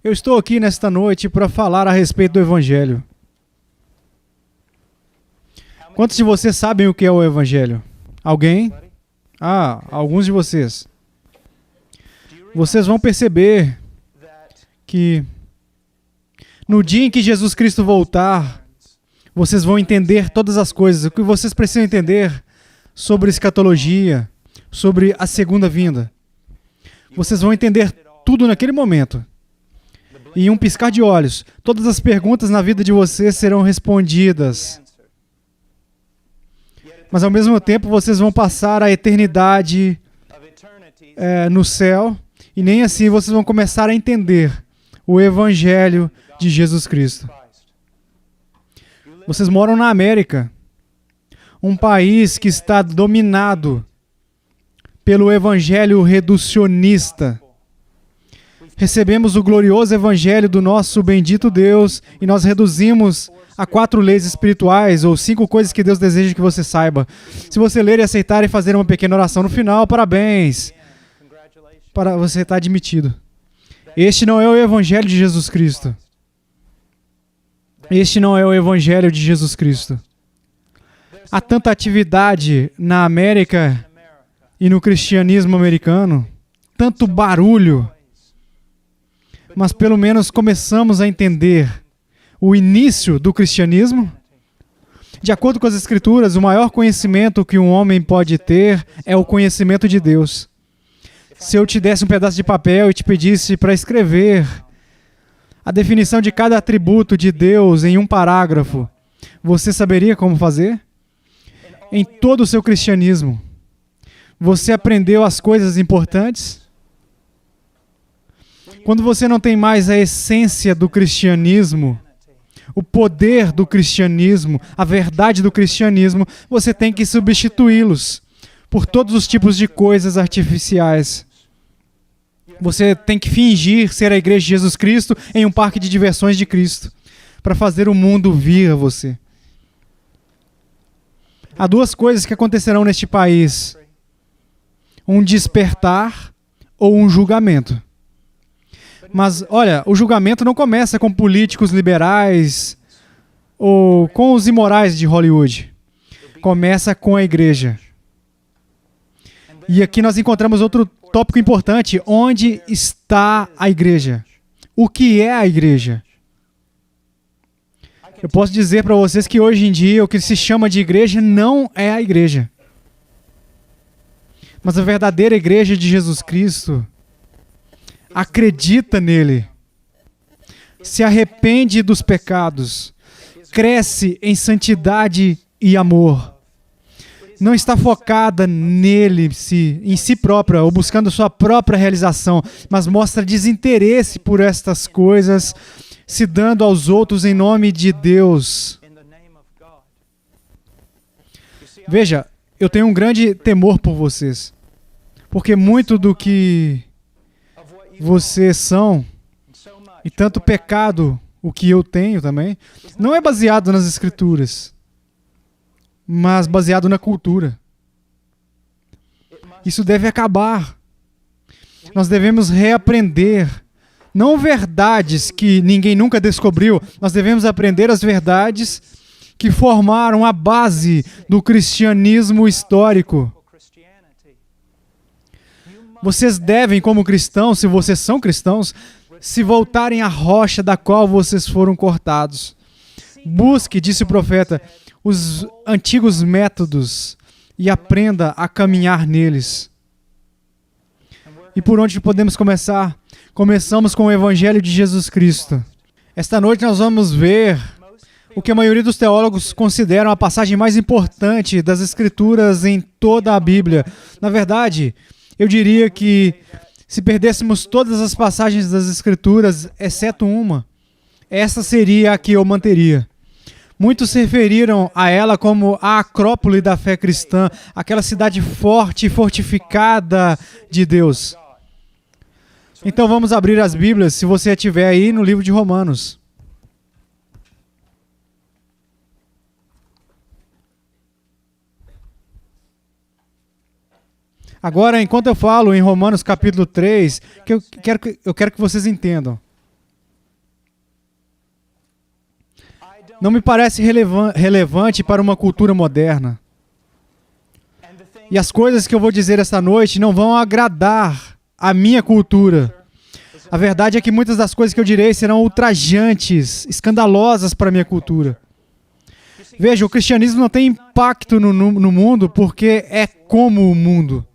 Eu estou aqui nesta noite para falar a respeito do Evangelho. Quantos de vocês sabem o que é o Evangelho? Alguém? Alguns de vocês. Vocês vão perceber que no dia em que Jesus Cristo voltar, vocês vão entender todas as coisas. O que vocês precisam entender sobre escatologia, sobre a segunda vinda. Vocês vão entender tudo naquele momento. E em um piscar de olhos, todas as perguntas na vida de vocês serão respondidas. Mas ao mesmo tempo vocês vão passar a eternidade no céu e nem assim vocês vão começar a entender o Evangelho de Jesus Cristo. Vocês moram na América, um país que está dominado pelo Evangelho reducionista. Recebemos o glorioso Evangelho do nosso bendito Deus e nós reduzimos a 4 leis espirituais ou 5 coisas que Deus deseja que você saiba. Se você ler e aceitar e fazer uma pequena oração no final, parabéns. Você está admitido. Este não é o Evangelho de Jesus Cristo. Este não é o Evangelho de Jesus Cristo. Há tanta atividade na América e no cristianismo americano, tanto barulho, mas pelo menos começamos a entender o início do cristianismo. De acordo com as Escrituras, o maior conhecimento que um homem pode ter é o conhecimento de Deus. Se eu te desse um pedaço de papel e te pedisse para escrever a definição de cada atributo de Deus em um parágrafo, você saberia como fazer? Em todo o seu cristianismo, você aprendeu as coisas importantes? Quando você não tem mais a essência do cristianismo, o poder do cristianismo, a verdade do cristianismo, você tem que substituí-los por todos os tipos de coisas artificiais. Você tem que fingir ser a igreja de Jesus Cristo em um parque de diversões de Cristo, para fazer o mundo vir a você. Há 2 coisas que acontecerão neste país: um despertar ou um julgamento. Mas, olha, o julgamento não começa com políticos liberais ou com os imorais de Hollywood. Começa com a igreja. E aqui nós encontramos outro tópico importante. Onde está a igreja? O que é a igreja? Eu posso dizer para vocês que hoje em dia o que se chama de igreja não é a igreja. Mas a verdadeira igreja de Jesus Cristo acredita nele, se arrepende dos pecados, cresce em santidade e amor. Não está focada nele, em si própria, ou buscando sua própria realização, mas mostra desinteresse por estas coisas, se dando aos outros em nome de Deus. Veja, eu tenho um grande temor por vocês, porque muito do que vocês são, e tanto pecado, o que eu tenho também, não é baseado nas Escrituras, mas baseado na cultura. Isso deve acabar. Nós devemos reaprender, não verdades que ninguém nunca descobriu, nós devemos aprender as verdades que formaram a base do cristianismo histórico. Vocês devem, como cristãos, se vocês são cristãos, se voltarem à rocha da qual vocês foram cortados. Busque, disse o profeta, os antigos métodos e aprenda a caminhar neles. E por onde podemos começar? Começamos com o Evangelho de Jesus Cristo. Esta noite nós vamos ver o que a maioria dos teólogos consideram a passagem mais importante das Escrituras em toda a Bíblia. Na verdade, eu diria que se perdêssemos todas as passagens das Escrituras, exceto uma, essa seria a que eu manteria. Muitos se referiram a ela como a Acrópole da fé cristã, aquela cidade forte e fortificada de Deus. Então vamos abrir as Bíblias, se você estiver aí, no livro de Romanos. Agora, enquanto eu falo em Romanos capítulo 3, eu quero que vocês entendam. não me parece relevante para uma cultura moderna. E as coisas que eu vou dizer esta noite não vão agradar a minha cultura. A verdade é que muitas das coisas que eu direi serão ultrajantes, escandalosas para a minha cultura. Veja, o cristianismo não tem impacto no mundo porque é como o mundo.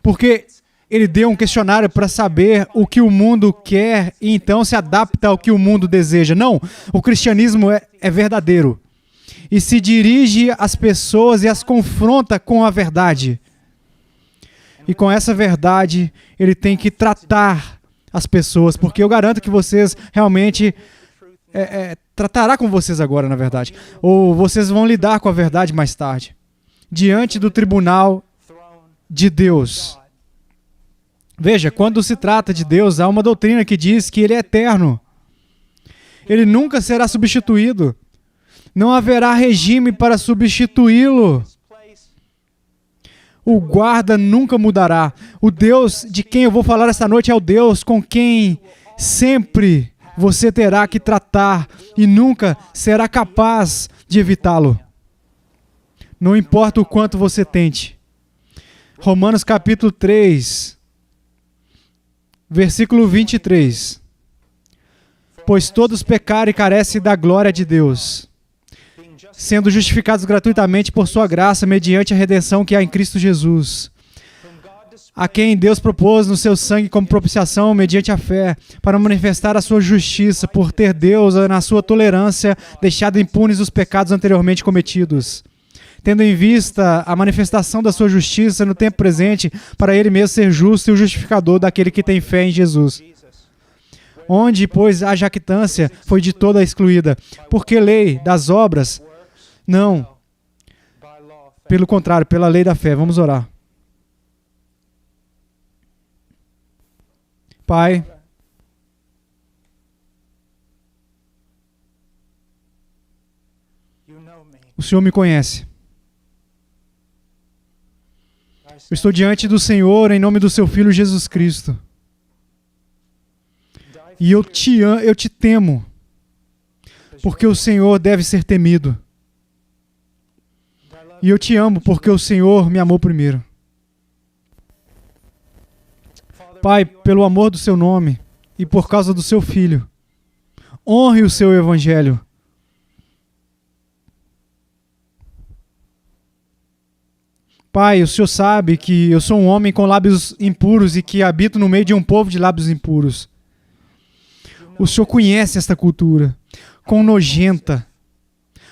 Porque ele deu um questionário para saber o que o mundo quer e então se adapta ao que o mundo deseja. Não, o cristianismo é verdadeiro. E se dirige às pessoas e as confronta com a verdade. E com essa verdade, ele tem que tratar as pessoas, porque eu garanto que vocês realmente tratará com vocês agora, na verdade. Ou vocês vão lidar com a verdade mais tarde. Diante do tribunal de Deus. Veja, quando se trata de Deus, há uma doutrina que diz que Ele é eterno. Ele nunca será substituído. Não haverá regime para substituí-lo. O guarda nunca mudará. O Deus de quem eu vou falar esta noite é o Deus com quem sempre você terá que tratar e nunca será capaz de evitá-lo. Não importa o quanto você tente. Romanos capítulo 3, versículo 23. Pois todos pecaram e carecem da glória de Deus, sendo justificados gratuitamente por sua graça, mediante a redenção que há em Cristo Jesus, a quem Deus propôs no seu sangue como propiciação mediante a fé, para manifestar a sua justiça, por ter Deus, na sua tolerância, deixado impunes os pecados anteriormente cometidos, tendo em vista a manifestação da sua justiça no tempo presente, para Ele mesmo ser justo e o justificador daquele que tem fé em Jesus. Onde, pois, a jactância foi de toda excluída. Porque lei das obras? Não. Pelo contrário, pela lei da fé. Vamos orar. Pai, o Senhor me conhece. Eu estou diante do Senhor em nome do seu Filho Jesus Cristo. E eu te temo, porque o Senhor deve ser temido. E eu te amo, porque o Senhor me amou primeiro. Pai, pelo amor do seu nome e por causa do seu Filho, honre o seu Evangelho. Pai, o Senhor sabe que eu sou um homem com lábios impuros e que habito no meio de um povo de lábios impuros. O Senhor conhece esta cultura, quão nojenta,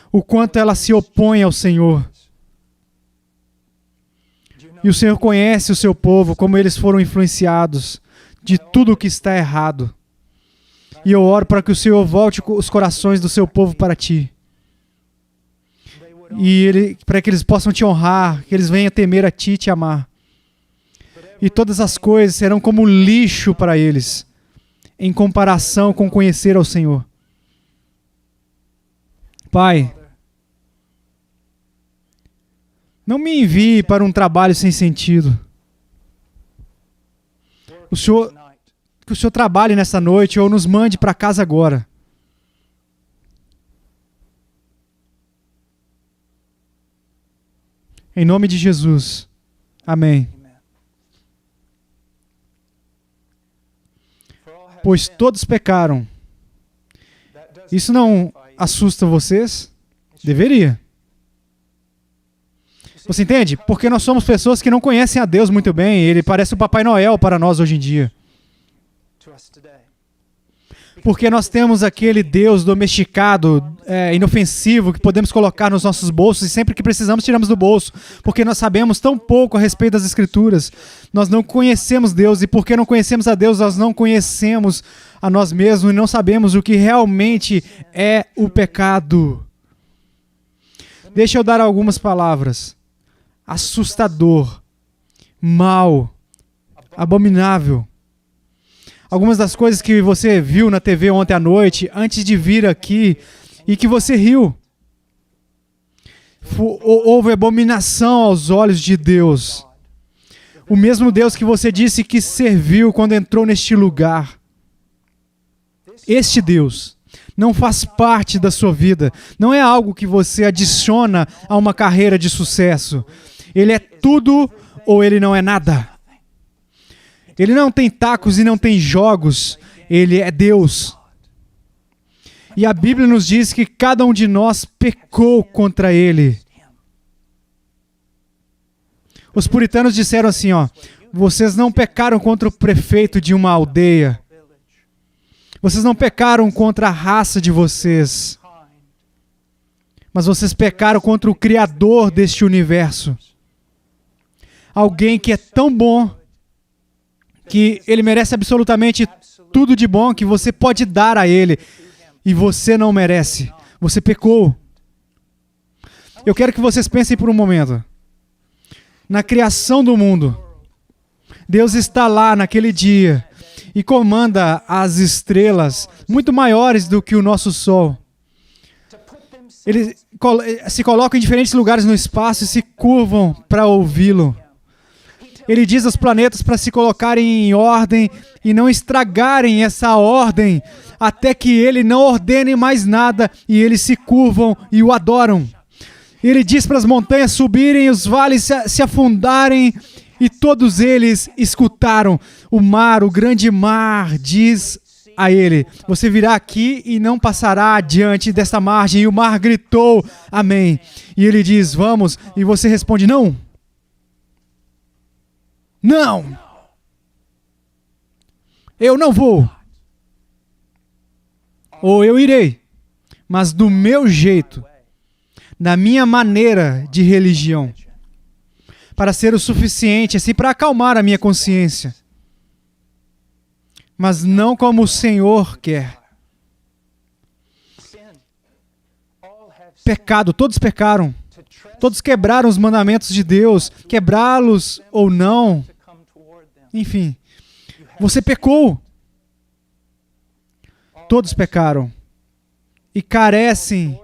o quanto ela se opõe ao Senhor. E o Senhor conhece o seu povo, como eles foram influenciados de tudo o que está errado. E eu oro para que o Senhor volte os corações do seu povo para ti. E para que eles possam te honrar, que eles venham temer a ti e te amar. E todas as coisas serão como lixo para eles, em comparação com conhecer ao Senhor. Pai, não me envie para um trabalho sem sentido. Que o Senhor trabalhe nessa noite ou nos mande para casa agora. Em nome de Jesus. Amém. Pois todos pecaram. Isso não assusta vocês? Deveria. Você entende? Porque nós somos pessoas que não conhecem a Deus muito bem. Ele parece o Papai Noel para nós hoje em dia. Porque nós temos aquele Deus domesticado, inofensivo, que podemos colocar nos nossos bolsos e sempre que precisamos tiramos do bolso. Porque nós sabemos tão pouco a respeito das Escrituras. Nós não conhecemos Deus e porque não conhecemos a Deus, nós não conhecemos a nós mesmos e não sabemos o que realmente é o pecado. Deixa eu dar algumas palavras. Assustador, mau, abominável. Algumas das coisas que você viu na TV ontem à noite, antes de vir aqui, e que você riu. Houve abominação aos olhos de Deus. O mesmo Deus que você disse que serviu quando entrou neste lugar. Este Deus Não faz parte da sua vida. Não é algo que você adiciona a uma carreira de sucesso. Ele é tudo ou ele não é nada. Ele não tem tacos e não tem jogos. Ele é Deus. E a Bíblia nos diz que cada um de nós pecou contra Ele. Os puritanos disseram assim, vocês não pecaram contra o prefeito de uma aldeia. Vocês não pecaram contra a raça de vocês. Mas vocês pecaram contra o Criador deste universo. Alguém que é tão bom que Ele merece absolutamente tudo de bom que você pode dar a Ele. E você não merece. Você pecou. Eu quero que vocês pensem por um momento. Na criação do mundo, Deus está lá naquele dia e comanda as estrelas muito maiores do que o nosso Sol. Eles se colocam em diferentes lugares no espaço e se curvam para ouvi-lo. Ele diz aos planetas para se colocarem em ordem e não estragarem essa ordem até que ele não ordene mais nada e eles se curvam e o adoram. Ele diz para as montanhas subirem, os vales se afundarem e todos eles escutaram. O mar, o grande mar, diz a ele: você virá aqui e não passará adiante desta margem. E o mar gritou, amém. E ele diz, vamos. E você responde, não. Não. Eu não vou. Ou eu irei, mas do meu jeito, na minha maneira de religião, para ser o suficiente, assim, para acalmar a minha consciência. Mas não como o Senhor quer. Pecado, todos pecaram. Todos quebraram os mandamentos de Deus, quebrá-los ou não. Enfim, você pecou. Todos pecaram e carecem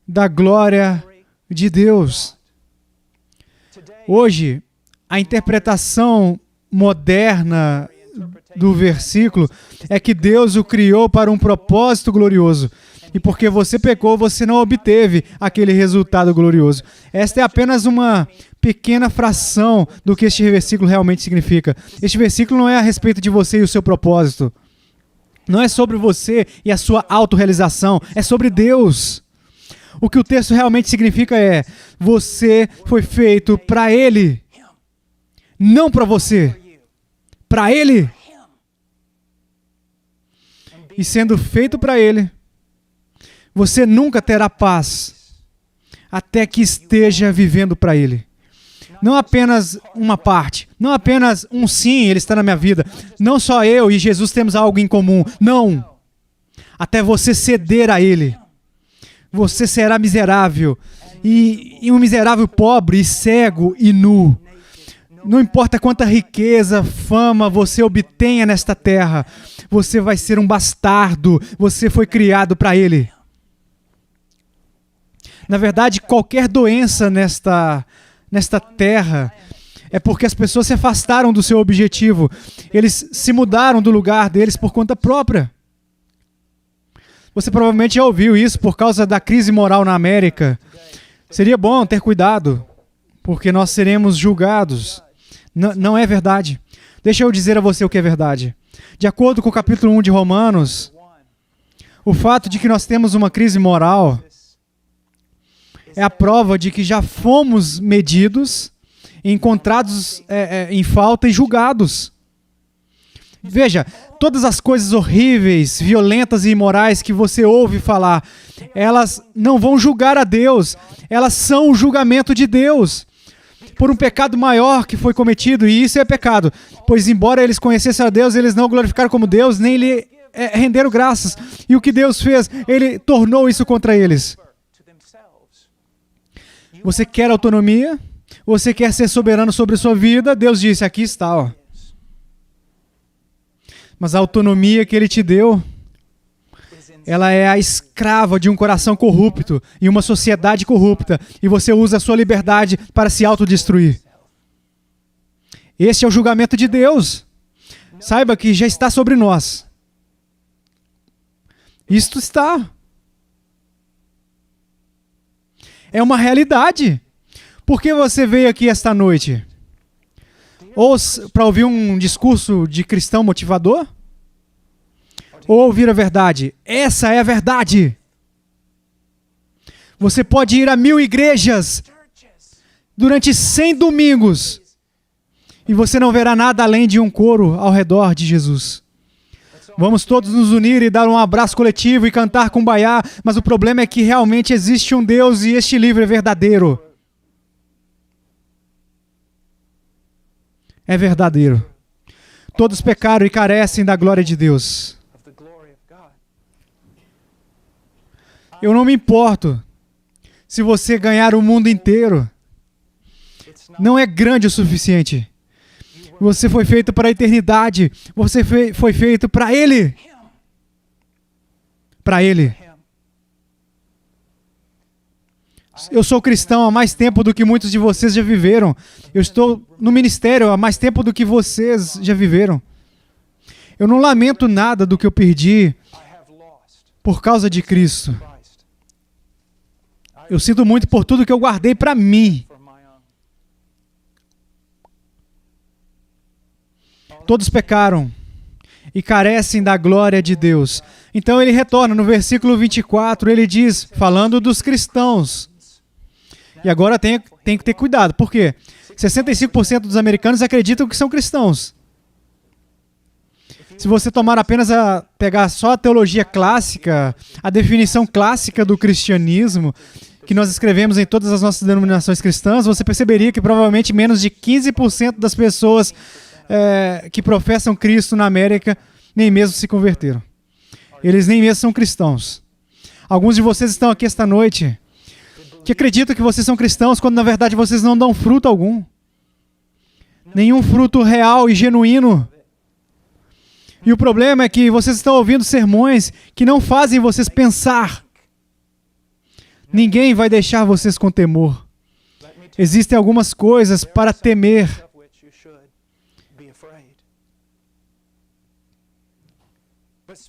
da glória de Deus. Hoje, a interpretação moderna do versículo é que Deus o criou para um propósito glorioso. E porque você pecou, você não obteve aquele resultado glorioso. Esta é apenas uma pequena fração do que este versículo realmente significa. Este versículo não é a respeito de você e o seu propósito. Não é sobre você e a sua autorrealização. É sobre Deus. O que o texto realmente significa é: você foi feito para Ele. Não para você. Para Ele. E sendo feito para Ele, você nunca terá paz até que esteja vivendo para Ele. Não apenas uma parte, não apenas um sim, Ele está na minha vida. Não só eu e Jesus temos algo em comum. Não. Até você ceder a Ele. Você será miserável. E um miserável pobre, e cego e nu. Não importa quanta riqueza, fama você obtenha nesta terra. Você vai ser um bastardo. Você foi criado para Ele. Na verdade, qualquer doença nesta terra é porque as pessoas se afastaram do seu objetivo. Eles se mudaram do lugar deles por conta própria. Você provavelmente já ouviu isso por causa da crise moral na América. Seria bom ter cuidado, porque nós seremos julgados. Não é verdade. Deixa eu dizer a você o que é verdade. De acordo com o capítulo 1 de Romanos, o fato de que nós temos uma crise moral é a prova de que já fomos medidos, encontrados em falta e julgados. Veja, todas as coisas horríveis, violentas e imorais que você ouve falar, elas não vão julgar a Deus, elas são o julgamento de Deus. Por um pecado maior que foi cometido, e isso é pecado, pois embora eles conhecessem a Deus, eles não o glorificaram como Deus, nem lhe renderam graças. E o que Deus fez? Ele tornou isso contra eles. Você quer autonomia? Você quer ser soberano sobre a sua vida? Deus disse, aqui está, ó. Mas a autonomia que Ele te deu, ela é a escrava de um coração corrupto e uma sociedade corrupta. E você usa a sua liberdade para se autodestruir. Este é o julgamento de Deus. Saiba que já está sobre nós. Isto está. É uma realidade. Por que você veio aqui esta noite? Ou para ouvir um discurso de cristão motivador? Ou ouvir a verdade? Essa é a verdade. Você pode ir a 1000 igrejas durante 100 domingos e você não verá nada além de um coro ao redor de Jesus. Vamos todos nos unir e dar um abraço coletivo e cantar Kumbaya, mas o problema é que realmente existe um Deus e este livro é verdadeiro. É verdadeiro. Todos pecaram e carecem da glória de Deus. Eu não me importo se você ganhar o mundo inteiro. Não é grande o suficiente. Você foi feito para a eternidade. Você foi feito para Ele. Para Ele. Eu sou cristão há mais tempo do que muitos de vocês já viveram. Eu estou no ministério há mais tempo do que vocês já viveram. Eu não lamento nada do que eu perdi por causa de Cristo. Eu sinto muito por tudo que eu guardei para mim. Todos pecaram e carecem da glória de Deus. Então ele retorna no versículo 24, ele diz, falando dos cristãos. E agora tem que ter cuidado. Por quê? 65% dos americanos acreditam que são cristãos. Se você pegar só a teologia clássica, a definição clássica do cristianismo, que nós escrevemos em todas as nossas denominações cristãs, você perceberia que provavelmente menos de 15% das pessoas que professam Cristo na América nem mesmo se converteram. Eles nem mesmo são cristãos. Alguns de vocês estão aqui esta noite que acreditam que vocês são cristãos quando na verdade vocês não dão fruto algum. Nenhum fruto real e genuíno. E o problema é que vocês estão ouvindo sermões que não fazem vocês pensar. Ninguém vai deixar vocês com temor. Existem algumas coisas para temer.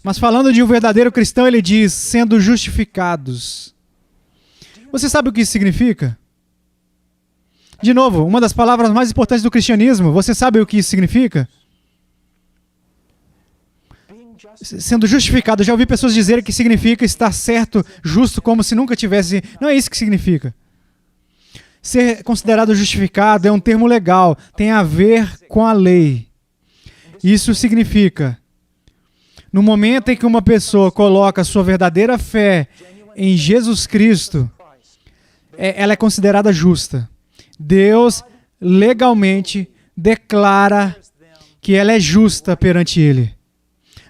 Mas falando de um verdadeiro cristão, ele diz, sendo justificados. Você sabe o que isso significa? De novo, uma das palavras mais importantes do cristianismo, você sabe o que isso significa? Sendo justificado. Eu já ouvi pessoas dizerem que significa estar certo, justo, como se nunca tivesse... Não é isso que significa. Ser considerado justificado é um termo legal, tem a ver com a lei. Isso significa, no momento em que uma pessoa coloca sua verdadeira fé em Jesus Cristo, ela é considerada justa. Deus legalmente declara que ela é justa perante Ele.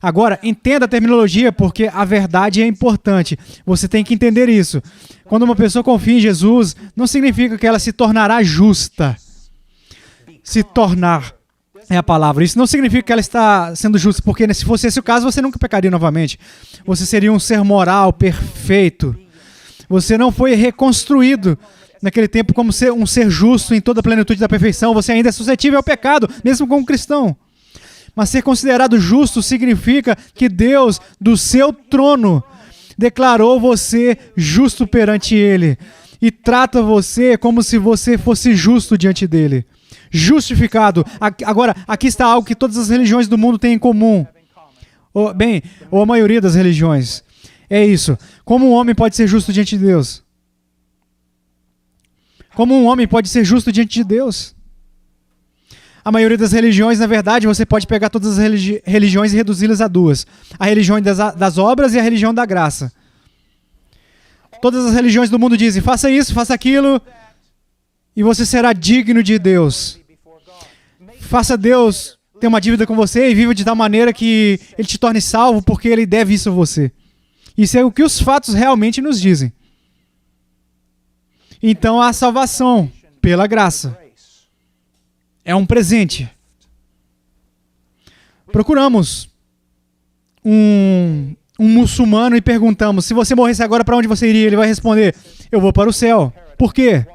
Agora, entenda a terminologia, porque a verdade é importante. Você tem que entender isso. Quando uma pessoa confia em Jesus, não significa que ela se tornará justa. Se tornar é a palavra. Isso não significa que ela está sendo justa, porque se fosse esse o caso, você nunca pecaria novamente. Você seria um ser moral perfeito. Você não foi reconstruído naquele tempo como um ser justo em toda a plenitude da perfeição. Você ainda é suscetível ao pecado, mesmo como cristão. Mas ser considerado justo significa que Deus, do seu trono, declarou você justo perante Ele e trata você como se você fosse justo diante dEle. Justificado. Agora, aqui está algo que todas as religiões do mundo têm em comum. Ou a maioria das religiões. É isso. Como um homem pode ser justo diante de Deus? Como um homem pode ser justo diante de Deus? A maioria das religiões, na verdade, você pode pegar todas as religiões e reduzi-las a duas. A religião das obras e a religião da graça. Todas as religiões do mundo dizem, faça isso, faça aquilo, e você será digno de Deus. Faça Deus ter uma dívida com você e viva de tal maneira que Ele te torne salvo, porque Ele deve isso a você. Isso é o que os fatos realmente nos dizem. Então, a salvação pela graça é um presente. Procuramos um muçulmano e perguntamos, se você morresse agora, para onde você iria? Ele vai responder, eu vou para o céu. Por quê?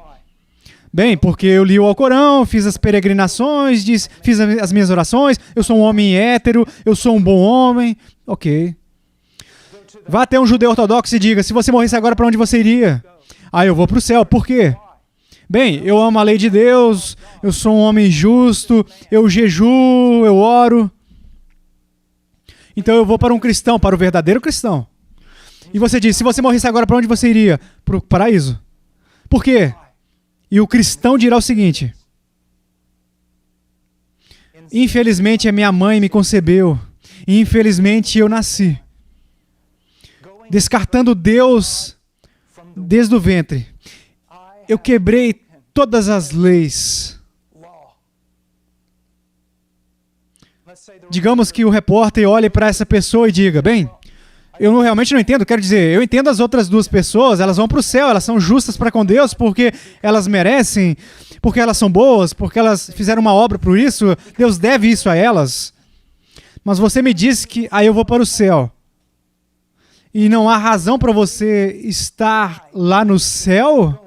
Bem, porque eu li o Alcorão, fiz as peregrinações, fiz as minhas orações, eu sou um homem hétero, eu sou um bom homem. Ok. Vá até um judeu ortodoxo e diga, se você morresse agora, para onde você iria? Ah, eu vou para o céu. Por quê? Bem, eu amo a lei de Deus, eu sou um homem justo, eu jejuo, eu oro. Então eu vou para um cristão, para o verdadeiro cristão. E você diz, se você morresse agora, para onde você iria? Para o paraíso. Por quê? E o cristão dirá o seguinte: infelizmente a minha mãe me concebeu, e infelizmente eu nasci. Descartando Deus desde o ventre, eu quebrei todas as leis. Digamos que o repórter olhe para essa pessoa e diga, bem, eu realmente não entendo, quero dizer, eu entendo as outras duas pessoas, elas vão para o céu, elas são justas para com Deus porque elas merecem, porque elas são boas, porque elas fizeram uma obra por isso, Deus deve isso a elas. Mas você me disse que aí eu vou para o céu. E não há razão para você estar lá no céu?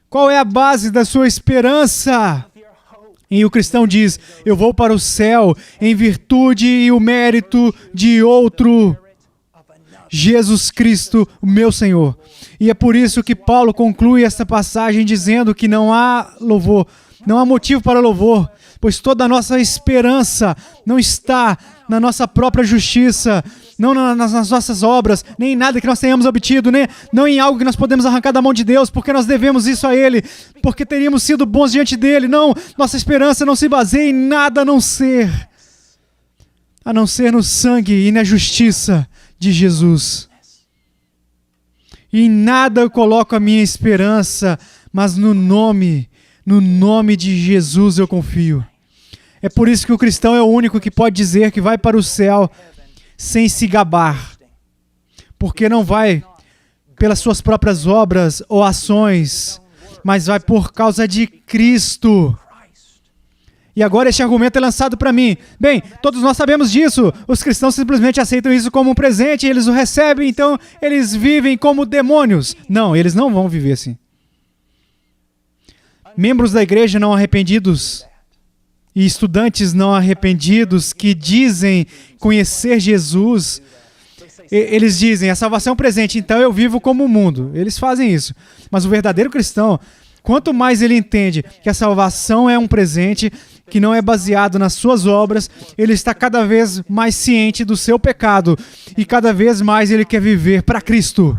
Qual é a base da sua esperança? E o cristão diz, eu vou para o céu em virtude e o mérito de outro, Jesus Cristo, o meu Senhor. E é por isso que Paulo conclui esta passagem dizendo que não há louvor, não há motivo para louvor, pois toda a nossa esperança não está na nossa própria justiça, não nas nossas obras, nem em nada que nós tenhamos obtido, não em algo que nós podemos arrancar da mão de Deus, porque nós devemos isso a Ele, porque teríamos sido bons diante dEle. Não, nossa esperança não se baseia em nada a não ser no sangue e na justiça de Jesus. E em nada eu coloco a minha esperança, mas no nome de Jesus eu confio. É por isso que o cristão é o único que pode dizer que vai para o céu sem se gabar, porque não vai pelas suas próprias obras ou ações, mas vai por causa de Cristo. E agora este argumento é lançado para mim. Bem, todos nós sabemos disso. Os cristãos simplesmente aceitam isso como um presente, eles o recebem, então eles vivem como demônios. Não, eles não vão viver assim. Membros da igreja não arrependidos e estudantes não arrependidos que dizem conhecer Jesus, eles dizem, a salvação é um presente, então eu vivo como o mundo. Eles fazem isso. Mas o verdadeiro cristão, quanto mais ele entende que a salvação é um presente, que não é baseado nas suas obras, ele está cada vez mais ciente do seu pecado e cada vez mais ele quer viver para Cristo.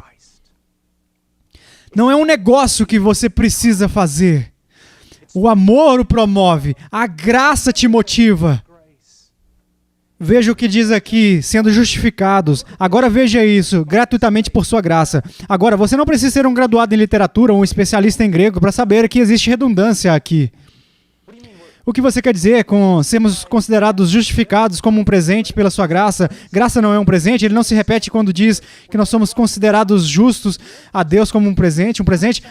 Não é um negócio que você precisa fazer. O amor o promove, a graça te motiva. Veja o que diz aqui, sendo justificados. Agora veja isso, gratuitamente por sua graça. Agora, você não precisa ser um graduado em literatura ou um especialista em grego para saber que existe redundância aqui. O que você quer dizer com sermos considerados justificados como um presente pela sua graça? Graça não é um presente, ele não se repete quando diz que nós somos considerados justos a Deus como um presente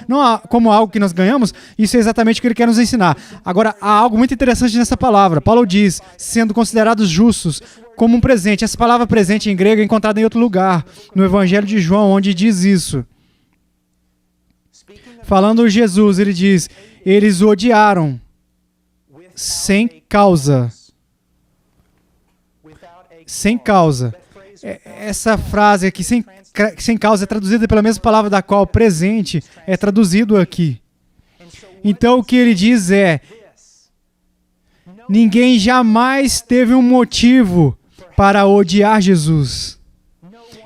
não como algo que nós ganhamos. Isso é exatamente o que ele quer nos ensinar. Agora, há algo muito interessante nessa palavra. Paulo diz, sendo considerados justos como um presente. Essa palavra presente em grego é encontrada em outro lugar, no Evangelho de João, onde diz isso. Falando de Jesus, ele diz, eles o odiaram sem causa. Sem causa. Essa frase aqui, sem causa, é traduzida pela mesma palavra da qual presente é traduzido aqui. Então o que ele diz é, ninguém jamais teve um motivo para odiar Jesus.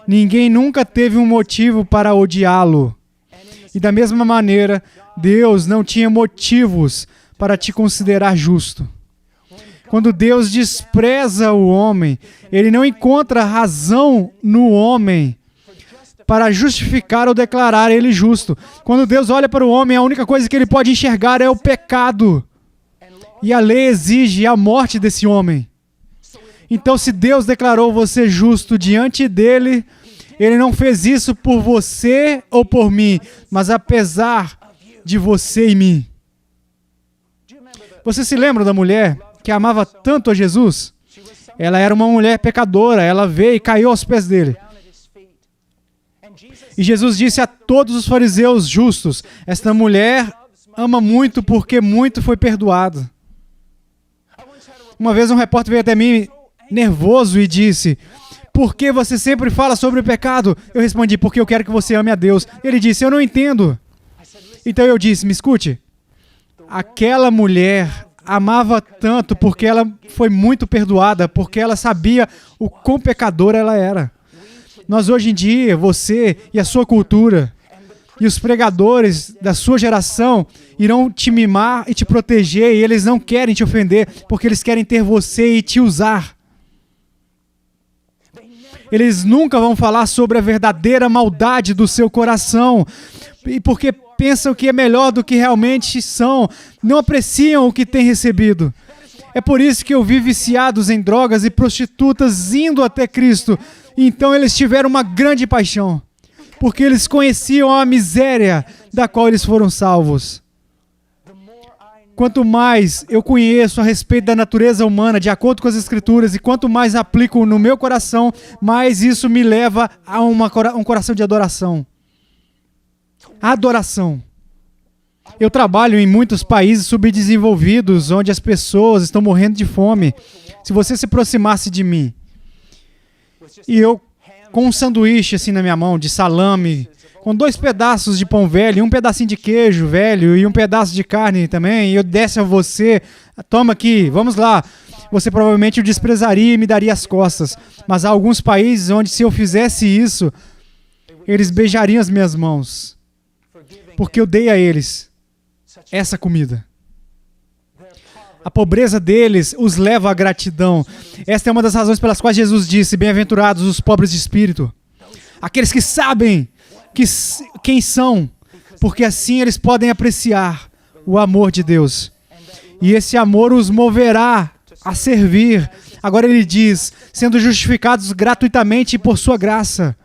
Ninguém nunca teve um motivo para odiá-lo. E da mesma maneira, Deus não tinha motivos para te considerar justo. Quando Deus despreza o homem, Ele não encontra razão no homem para justificar ou declarar ele justo. Quando Deus olha para o homem, a única coisa que ele pode enxergar é o pecado. E a lei exige a morte desse homem. Então, se Deus declarou você justo diante dele, Ele não fez isso por você ou por mim, mas apesar de você e mim. Você se lembra da mulher que amava tanto a Jesus? Ela era uma mulher pecadora, ela veio e caiu aos pés dele. E Jesus disse a todos os fariseus justos, esta mulher ama muito porque muito foi perdoado. Uma vez um repórter veio até mim nervoso e disse, por que você sempre fala sobre o pecado? Eu respondi, porque eu quero que você ame a Deus. Ele disse, eu não entendo. Então eu disse, me escute. Aquela mulher amava tanto porque ela foi muito perdoada, porque ela sabia o quão pecadora ela era. Nós hoje em dia, você e a sua cultura e os pregadores da sua geração irão te mimar e te proteger, e eles não querem te ofender, porque eles querem ter você e te usar. Eles nunca vão falar sobre a verdadeira maldade do seu coração, e porque pensam que é melhor do que realmente são, não apreciam o que têm recebido. É por isso que eu vi viciados em drogas e prostitutas indo até Cristo. Então eles tiveram uma grande paixão, porque eles conheciam a miséria da qual eles foram salvos. Quanto mais eu conheço a respeito da natureza humana, de acordo com as Escrituras, e quanto mais aplico no meu coração, mais isso me leva a um coração de adoração. Adoração. Eu trabalho em muitos países subdesenvolvidos, onde as pessoas estão morrendo de fome. Se você se aproximasse de mim, e eu com um sanduíche assim na minha mão, de salame, com 2 pedaços de pão velho, e um pedacinho de queijo velho, e um pedaço de carne também, e eu desse a você, toma aqui, vamos lá. Você provavelmente o desprezaria e me daria as costas. Mas há alguns países onde, se eu fizesse isso, eles beijariam as minhas mãos, porque eu dei a eles essa comida. A pobreza deles os leva à gratidão. Esta é uma das razões pelas quais Jesus disse, bem-aventurados os pobres de espírito, aqueles que sabem quem são, porque assim eles podem apreciar o amor de Deus. E esse amor os moverá a servir. Agora ele diz, sendo justificados gratuitamente por sua graça.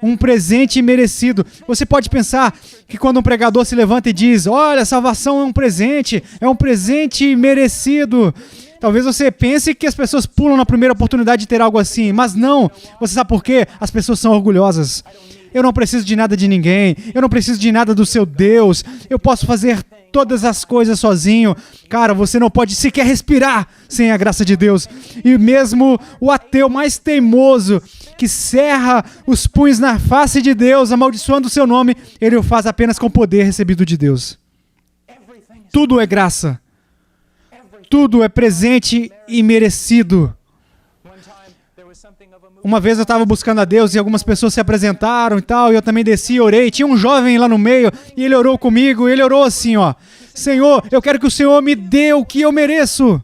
Um presente imerecido. Você pode pensar que quando um pregador se levanta e diz, olha, a salvação é um presente merecido. Talvez você pense que as pessoas pulam na primeira oportunidade de ter algo assim, mas não. Você sabe por quê? As pessoas são orgulhosas. Eu não preciso de nada de ninguém. Eu não preciso de nada do seu Deus. Eu posso fazer todas as coisas sozinho. Cara, você não pode sequer respirar sem a graça de Deus. E mesmo o ateu mais teimoso, que cerra os punhos na face de Deus, amaldiçoando o seu nome, ele o faz apenas com o poder recebido de Deus. Tudo é graça. Tudo é presente e merecido. Uma vez eu estava buscando a Deus e algumas pessoas se apresentaram e tal, e eu também desci e orei. Tinha um jovem lá no meio e ele orou comigo, e ele orou assim, ó: Senhor, eu quero que o Senhor me dê o que eu mereço.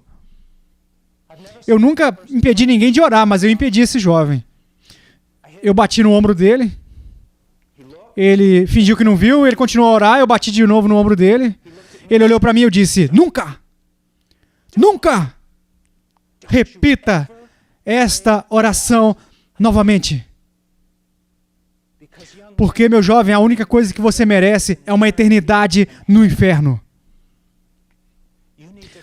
Eu nunca impedi ninguém de orar, mas eu impedi esse jovem. Eu bati no ombro dele, ele fingiu que não viu, ele continuou a orar, eu bati de novo no ombro dele. Ele olhou para mim e eu disse: nunca, nunca repita esta oração novamente. Porque, meu jovem, a única coisa que você merece é uma eternidade no inferno.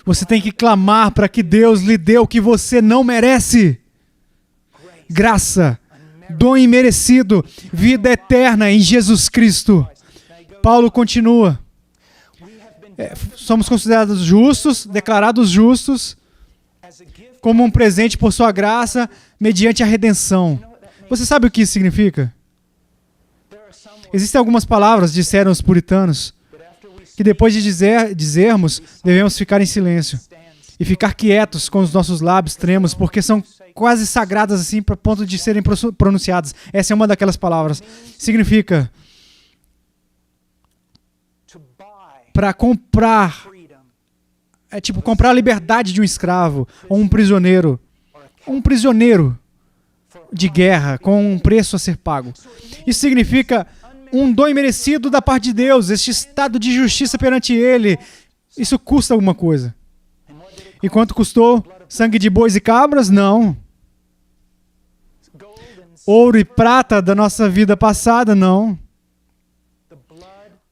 Você tem que clamar para que Deus lhe dê o que você não merece. Graça, dom imerecido, vida eterna em Jesus Cristo. Paulo continua. Somos considerados justos, declarados justos, como um presente por sua graça, mediante a redenção. Você sabe o que isso significa? Existem algumas palavras, disseram os puritanos, que depois de dizermos, devemos ficar em silêncio e ficar quietos com os nossos lábios tremos, porque são quase sagradas assim, para ponto de serem pronunciadas. Essa é uma daquelas palavras. Significa para comprar. É tipo comprar a liberdade de um escravo ou um prisioneiro. Um prisioneiro de guerra com um preço a ser pago. Isso significa um dom imerecido da parte de Deus, este estado de justiça perante Ele. Isso custa alguma coisa. E quanto custou? Sangue de bois e cabras? Não. Ouro e prata da nossa vida passada? Não.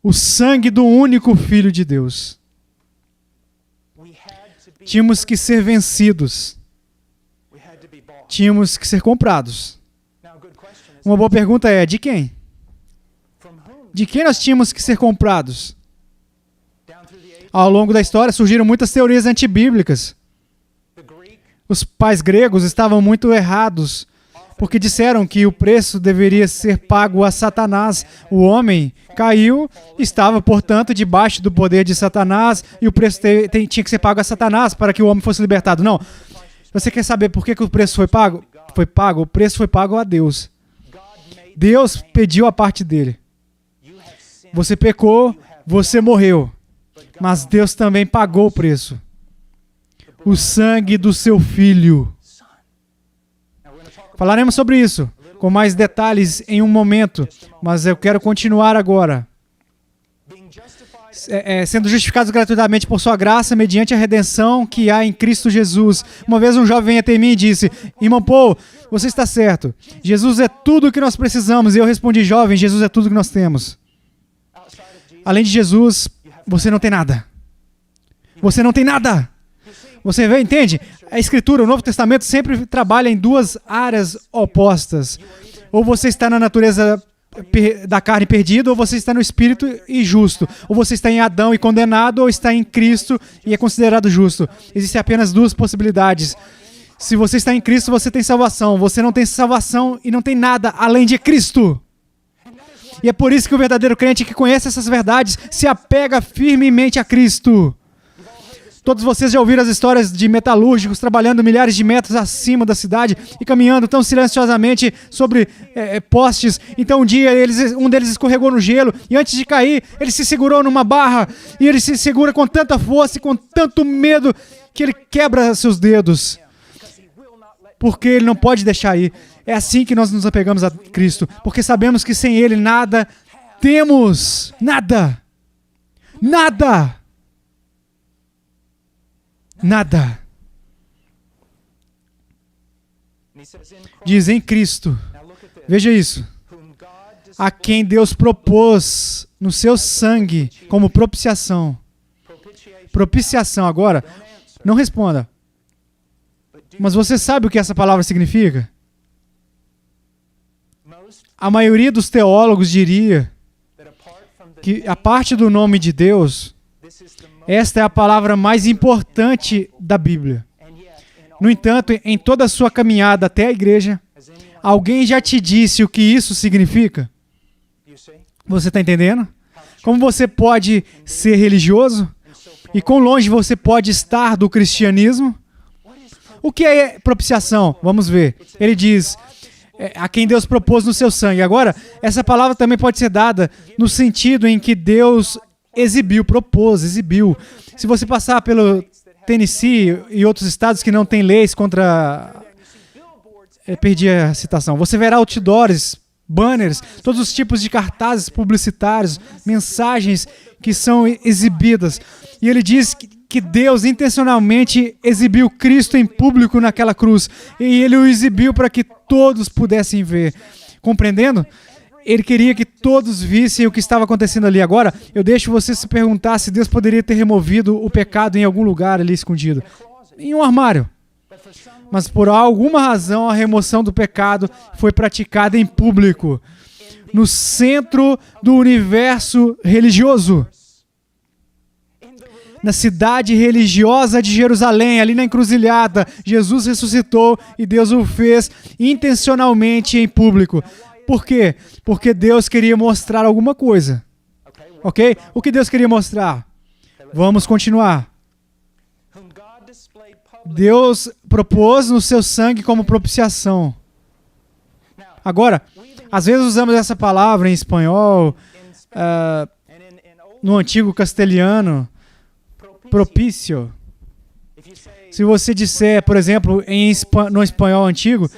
O sangue do único Filho de Deus. Tínhamos que ser vencidos. Tínhamos que ser comprados. Uma boa pergunta é, de quem? De quem nós tínhamos que ser comprados? Ao longo da história surgiram muitas teorias antibíblicas. Os pais gregos estavam muito errados porque disseram que o preço deveria ser pago a Satanás. O homem caiu, estava, portanto, debaixo do poder de Satanás, e o preço tinha que ser pago a Satanás para que o homem fosse libertado. Não. Você quer saber por que o preço foi pago? O preço foi pago a Deus. Deus pediu a parte dele. Você pecou, você morreu. Mas Deus também pagou o preço. O sangue do seu filho. Falaremos sobre isso com mais detalhes em um momento, mas eu quero continuar agora. Sendo justificados gratuitamente por sua graça, mediante a redenção que há em Cristo Jesus. Uma vez um jovem veio até mim e disse: irmão Paul, você está certo. Jesus é tudo o que nós precisamos. E eu respondi: jovem, Jesus é tudo o que nós temos. Além de Jesus, você não tem nada. Você não tem nada. Você vê, entende? A Escritura, o Novo Testamento sempre trabalha em duas áreas opostas. Ou você está na natureza da carne perdida, ou você está no Espírito e justo. Ou você está em Adão e condenado, ou está em Cristo e é considerado justo. Existem apenas duas possibilidades. Se você está em Cristo, você tem salvação. Você não tem salvação e não tem nada além de Cristo. E é por isso que o verdadeiro crente que conhece essas verdades se apega firmemente a Cristo. Todos vocês já ouviram as histórias de metalúrgicos trabalhando milhares de metros acima da cidade e caminhando tão silenciosamente sobre postes. Então um dia um deles escorregou no gelo e antes de cair, ele se segurou numa barra e ele se segura com tanta força e com tanto medo que ele quebra seus dedos. Porque ele não pode deixar ir. É assim que nós nos apegamos a Cristo, porque sabemos que sem Ele nada temos. Nada. Nada. Nada. Diz em Cristo. Veja isso. A quem Deus propôs no seu sangue como propiciação. Propiciação. Agora, não responda. Mas você sabe o que essa palavra significa? A maioria dos teólogos diria que, a parte do nome de Deus, esta é a palavra mais importante da Bíblia. No entanto, em toda a sua caminhada até a igreja, alguém já te disse o que isso significa? Você está entendendo? Como você pode ser religioso? E quão longe você pode estar do cristianismo? O que é propiciação? Vamos ver. Ele diz: a quem Deus propôs no seu sangue. Agora, essa palavra também pode ser dada no sentido em que Deus exibiu. Se você passar pelo Tennessee e outros estados que não têm leis contra... perdi a citação. Você verá outdoors, banners, todos os tipos de cartazes publicitários, mensagens que são exibidas. E ele diz que Deus intencionalmente exibiu Cristo em público naquela cruz. E ele o exibiu para que todos pudessem ver. Compreendendo? Ele queria que todos vissem o que estava acontecendo ali. Agora, eu deixo você se perguntar se Deus poderia ter removido o pecado em algum lugar ali escondido. Em um armário. Mas por alguma razão a remoção do pecado foi praticada em público. No centro do universo religioso. Na cidade religiosa de Jerusalém, ali na encruzilhada, Jesus ressuscitou e Deus o fez intencionalmente em público. Por quê? Porque Deus queria mostrar alguma coisa. Ok? O que Deus queria mostrar? Vamos continuar. Deus propôs no seu sangue como propiciação. Agora, às vezes usamos essa palavra em espanhol, no antigo castelhano, propício. Se você disser, por exemplo, no espanhol antigo,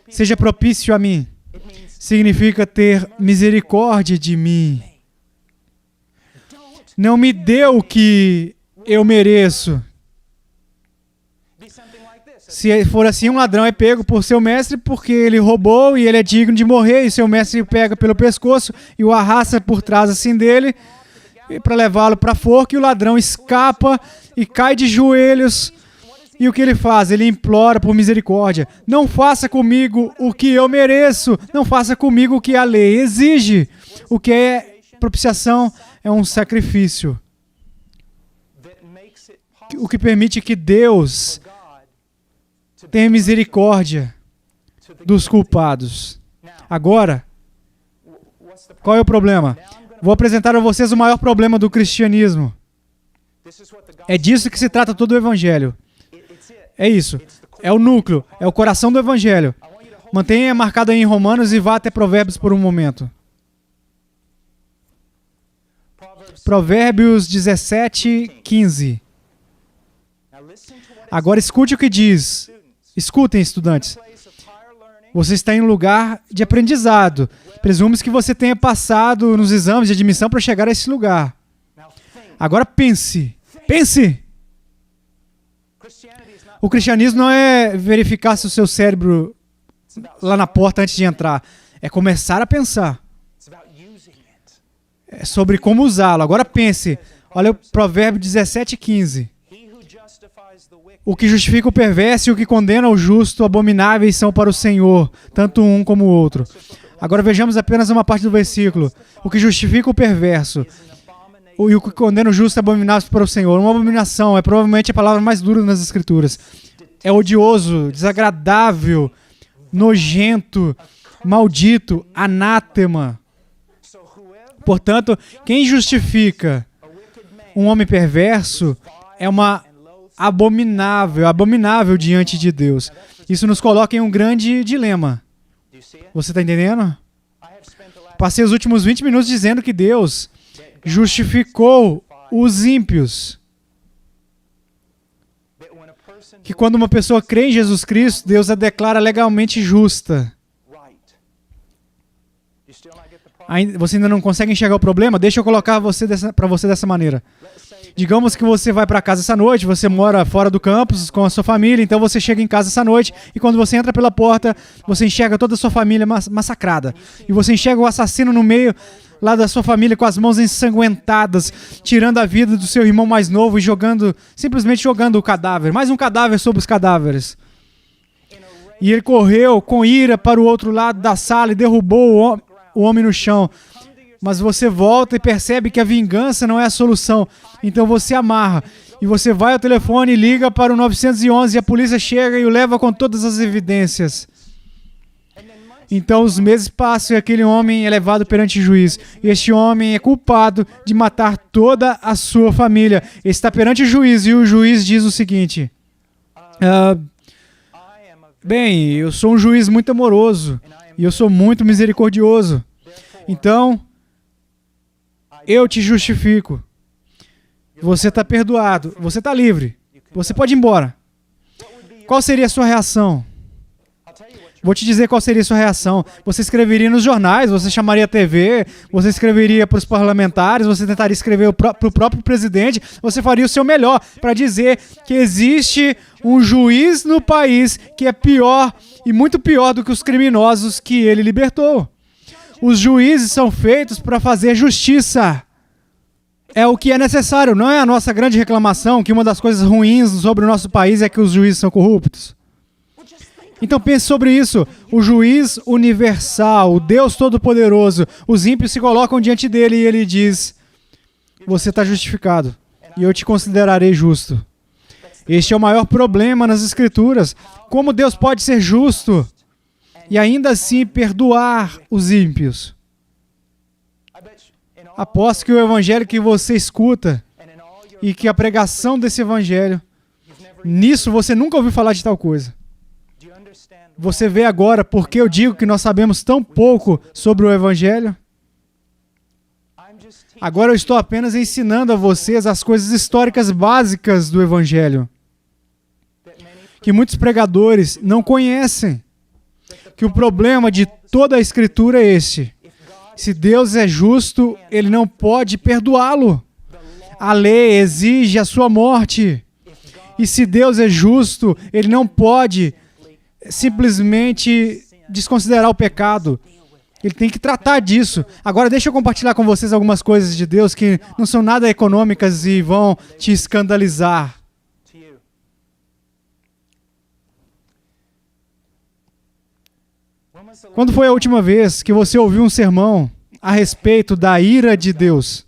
seja propício a mim, significa ter misericórdia de mim. Não me dê o que eu mereço. Se for assim, um ladrão é pego por seu mestre porque ele roubou e ele é digno de morrer, e seu mestre o pega pelo pescoço e o arrasta por trás assim dele para levá-lo para a forca, e o ladrão escapa e cai de joelhos. E o que ele faz? Ele implora por misericórdia. Não faça comigo o que eu mereço. Não faça comigo o que a lei exige. O que é propiciação é um sacrifício. O que permite que Deus tenha misericórdia dos culpados. Agora, qual é o problema? Vou apresentar a vocês o maior problema do cristianismo. É disso que se trata todo o Evangelho. É isso. É o núcleo, é o coração do Evangelho. Mantenha marcado aí em Romanos e vá até Provérbios por um momento. Provérbios 17, 15. Agora escute o que diz. Escutem, estudantes. Você está em um lugar de aprendizado. Presume-se que você tenha passado nos exames de admissão para chegar a esse lugar. Agora pense. Pense! O cristianismo não é verificar se o seu cérebro lá na porta antes de entrar. É começar a pensar. É sobre como usá-lo. Agora pense. Olha o Provérbio 17, 15. O que justifica o perverso e o que condena o justo, abomináveis são para o Senhor, tanto um como o outro. Agora vejamos apenas uma parte do versículo. O que justifica o perverso e o que condena o justo, abomináveis para o Senhor. Uma abominação é provavelmente a palavra mais dura nas Escrituras. É odioso, desagradável, nojento, maldito, anátema. Portanto, quem justifica um homem perverso é uma abominável diante de Deus. Isso nos coloca em um grande dilema. Você está entendendo? Passei os últimos 20 minutos dizendo que Deus justificou os ímpios. Que quando uma pessoa crê em Jesus Cristo, Deus a declara legalmente justa. Você ainda não consegue enxergar o problema? Deixa eu colocar para você dessa maneira. Digamos que você vai para casa essa noite, você mora fora do campus com a sua família, então você chega em casa essa noite e quando você entra pela porta, você enxerga toda a sua família massacrada. E você enxerga o assassino no meio lá da sua família com as mãos ensanguentadas, tirando a vida do seu irmão mais novo e simplesmente jogando o cadáver. Mais um cadáver sobre os cadáveres. E ele correu com ira para o outro lado da sala e derrubou o homem no chão. Mas você volta e percebe que a vingança não é a solução. Então você amarra. E você vai ao telefone e liga para o 911 e a polícia chega e o leva com todas as evidências. Então os meses passam e aquele homem é levado perante o juiz. E este homem é culpado de matar toda a sua família. Ele está perante o juiz e o juiz diz o seguinte. Bem, eu sou um juiz muito amoroso e eu sou muito misericordioso. Então, eu te justifico. Você está perdoado. Você está livre. Você pode ir embora. Qual seria a sua reação? Vou te dizer qual seria a sua reação. Você escreveria nos jornais, você chamaria a TV, você escreveria para os parlamentares, você tentaria escrever para o próprio presidente, você faria o seu melhor para dizer que existe um juiz no país que é pior e muito pior do que os criminosos que ele libertou. Os juízes são feitos para fazer justiça. É o que é necessário, não é a nossa grande reclamação que uma das coisas ruins sobre o nosso país é que os juízes são corruptos. Então pense sobre isso. O juiz universal, o Deus Todo-Poderoso, os ímpios se colocam diante dele e ele diz: você está justificado e eu te considerarei justo. Este é o maior problema nas Escrituras. Como Deus pode ser justo e ainda assim perdoar os ímpios? Aposto que o evangelho que você escuta e que a pregação desse evangelho, nisso você nunca ouviu falar de tal coisa. Você vê agora por que eu digo que nós sabemos tão pouco sobre o evangelho? Agora eu estou apenas ensinando a vocês as coisas históricas básicas do evangelho, que muitos pregadores não conhecem. Que o problema de toda a Escritura é este: se Deus é justo, Ele não pode perdoá-lo. A lei exige a sua morte. E se Deus é justo, Ele não pode simplesmente desconsiderar o pecado. Ele tem que tratar disso. Agora deixa eu compartilhar com vocês algumas coisas de Deus que não são nada econômicas e vão te escandalizar. Quando foi a última vez que você ouviu um sermão a respeito da ira de Deus?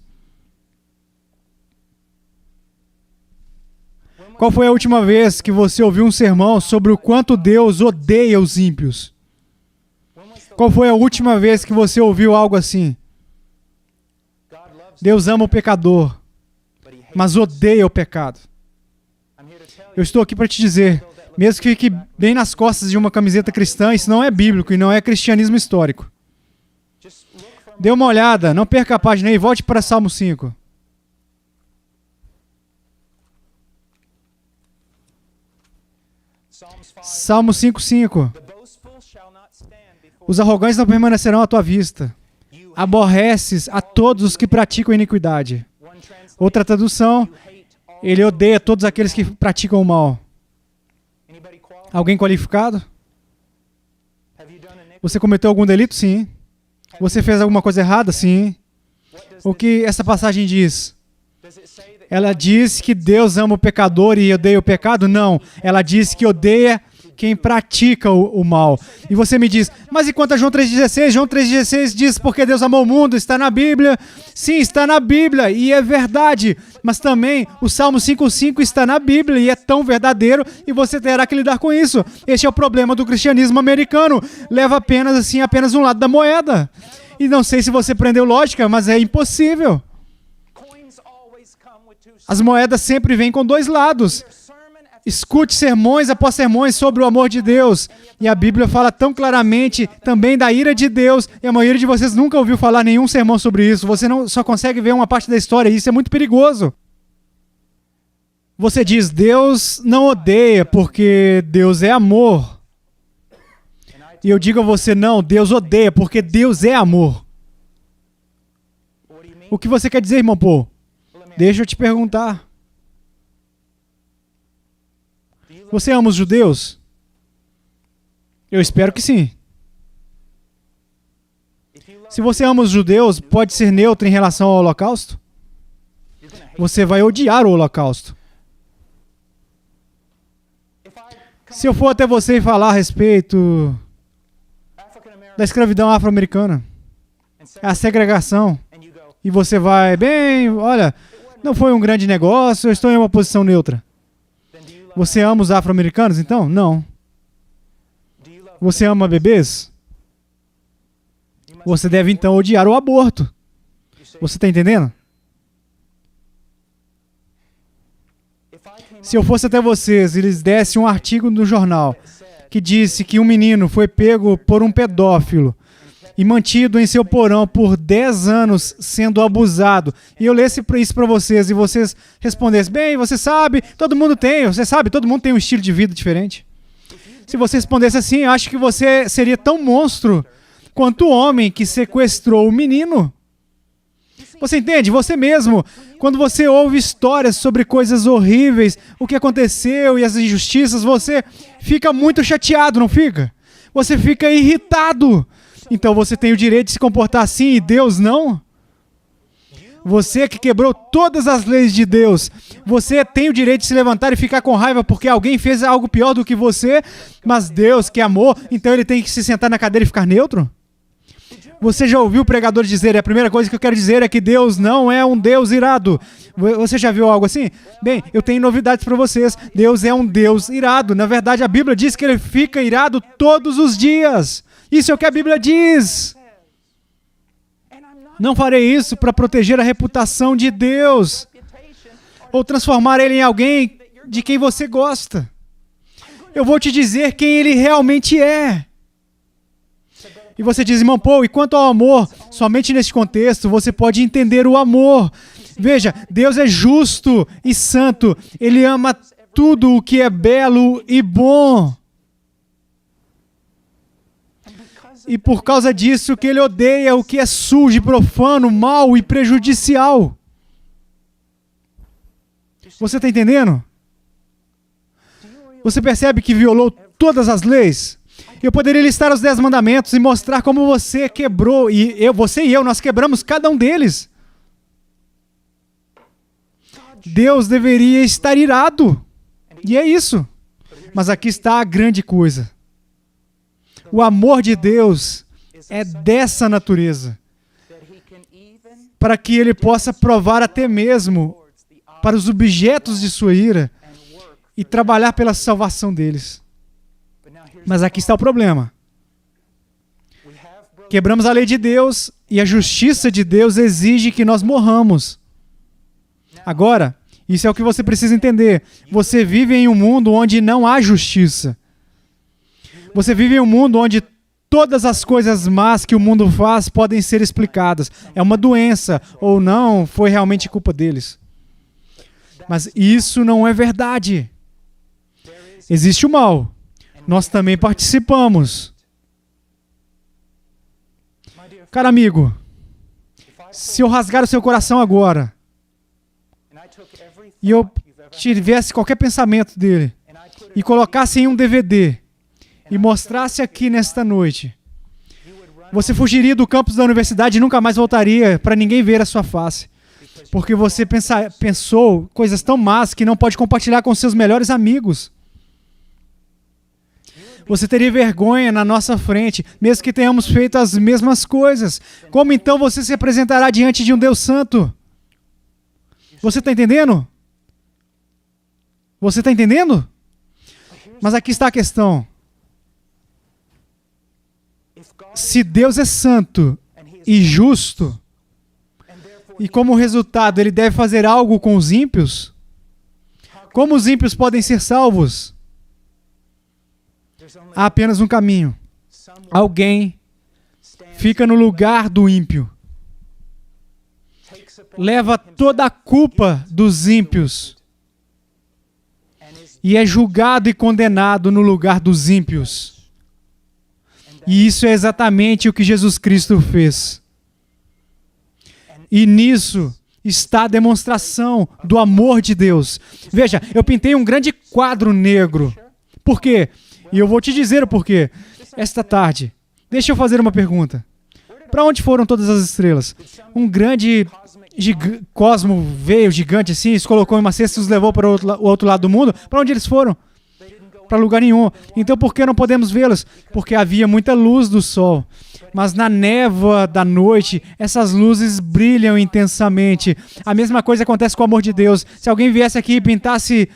Qual foi a última vez que você ouviu um sermão sobre o quanto Deus odeia os ímpios? Qual foi a última vez que você ouviu algo assim? Deus ama o pecador, mas odeia o pecado. Eu estou aqui para te dizer, mesmo que fique bem nas costas de uma camiseta cristã, isso não é bíblico e não é cristianismo histórico. Dê uma olhada, não perca a página aí e volte para Salmo 5. Salmo 5:5. Os arrogantes não permanecerão à tua vista. Aborreces a todos os que praticam iniquidade. Outra tradução, ele odeia todos aqueles que praticam o mal. Alguém qualificado? Você cometeu algum delito? Sim. Você fez alguma coisa errada? Sim. O que essa passagem diz? Ela diz que Deus ama o pecador e odeia o pecado? Não. Ela diz que odeia quem pratica o mal. E você me diz, mas e quanto a João 3,16? João 3,16 diz porque Deus amou o mundo, está na Bíblia. Sim, está na Bíblia e é verdade. Mas também o Salmo 5,5 está na Bíblia e é tão verdadeiro e você terá que lidar com isso. Este é o problema do cristianismo americano. Leva apenas um lado da moeda. E não sei se você aprendeu lógica, mas é impossível. As moedas sempre vêm com dois lados. Escute sermões após sermões sobre o amor de Deus. E a Bíblia fala tão claramente também da ira de Deus. E a maioria de vocês nunca ouviu falar nenhum sermão sobre isso. Você só consegue ver uma parte da história. E isso é muito perigoso. Você diz, Deus não odeia porque Deus é amor. E eu digo a você, não, Deus odeia porque Deus é amor. O que você quer dizer, irmão Paul? Deixa eu te perguntar. Você ama os judeus? Eu espero que sim. Se você ama os judeus, pode ser neutro em relação ao holocausto? Você vai odiar o holocausto. Se eu for até você e falar a respeito da escravidão afro-americana, a segregação, e você vai, bem, olha, não foi um grande negócio, eu estou em uma posição neutra. Você ama os afro-americanos, então? Não. Você ama bebês? Você deve, então, odiar o aborto. Você está entendendo? Se eu fosse até vocês e lhes desse um artigo no jornal que disse que um menino foi pego por um pedófilo e mantido em seu porão por 10 anos sendo abusado, e eu lesse isso para vocês e vocês respondessem, bem, você sabe, todo mundo tem um estilo de vida diferente. Se você respondesse assim, eu acho que você seria tão monstro quanto o homem que sequestrou o menino. Você entende? Você mesmo, quando você ouve histórias sobre coisas horríveis, o que aconteceu e as injustiças, você fica muito chateado, não fica? Você fica irritado. Então você tem o direito de se comportar assim e Deus não? Você que quebrou todas as leis de Deus, você tem o direito de se levantar e ficar com raiva porque alguém fez algo pior do que você, mas Deus que amou, então ele tem que se sentar na cadeira e ficar neutro? Você já ouviu o pregador dizer, a primeira coisa que eu quero dizer é que Deus não é um Deus irado. Você já viu algo assim? Bem, eu tenho novidades para vocês. Deus é um Deus irado. Na verdade, a Bíblia diz que ele fica irado todos os dias. Isso é o que a Bíblia diz. Não farei isso para proteger a reputação de Deus ou transformar ele em alguém de quem você gosta. Eu vou te dizer quem ele realmente é. E você diz, irmão Paul, e quanto ao amor, somente neste contexto você pode entender o amor. Veja, Deus é justo e santo. Ele ama tudo o que é belo e bom. E por causa disso que ele odeia o que é sujo, profano, mau e prejudicial. Você está entendendo? Você percebe que violou todas as leis? Eu poderia listar os 10 mandamentos e mostrar como você quebrou, você e eu, nós quebramos cada um deles. Deus deveria estar irado. E é isso. Mas aqui está a grande coisa. O amor de Deus é dessa natureza, para que ele possa provar até mesmo para os objetos de sua ira e trabalhar pela salvação deles. Mas aqui está o problema. Quebramos a lei de Deus e a justiça de Deus exige que nós morramos. Agora, isso é o que você precisa entender. Você vive em um mundo onde não há justiça. Você vive em um mundo onde todas as coisas más que o mundo faz podem ser explicadas. É uma doença ou não, foi realmente culpa deles. Mas isso não é verdade. Existe o mal. Nós também participamos. Cara amigo, se eu rasgar o seu coração agora e eu tivesse qualquer pensamento dele e colocasse em um DVD e mostrasse aqui nesta noite, você fugiria do campus da universidade e nunca mais voltaria para ninguém ver a sua face. Porque você pensou coisas tão más que não pode compartilhar com seus melhores amigos. Você teria vergonha na nossa frente, mesmo que tenhamos feito as mesmas coisas. Como então você se apresentará diante de um Deus Santo? Você está entendendo? Você está entendendo? Mas aqui está a questão. Se Deus é santo e justo, e como resultado ele deve fazer algo com os ímpios, como os ímpios podem ser salvos? Há apenas um caminho. Alguém fica no lugar do ímpio, leva toda a culpa dos ímpios e é julgado e condenado no lugar dos ímpios. E isso é exatamente o que Jesus Cristo fez. E nisso está a demonstração do amor de Deus. Veja, eu pintei um grande quadro negro. Por quê? E eu vou te dizer o porquê. Esta tarde, deixa eu fazer uma pergunta. Para onde foram todas as estrelas? Um grande cosmo veio gigante assim, se colocou em uma cesta e os levou para o outro lado do mundo. Para onde eles foram? Para lugar nenhum. Então por que não podemos vê-los? Porque havia muita luz do sol. Mas na névoa da noite, essas luzes brilham intensamente. A mesma coisa acontece com o amor de Deus. Se alguém viesse aqui e pintasse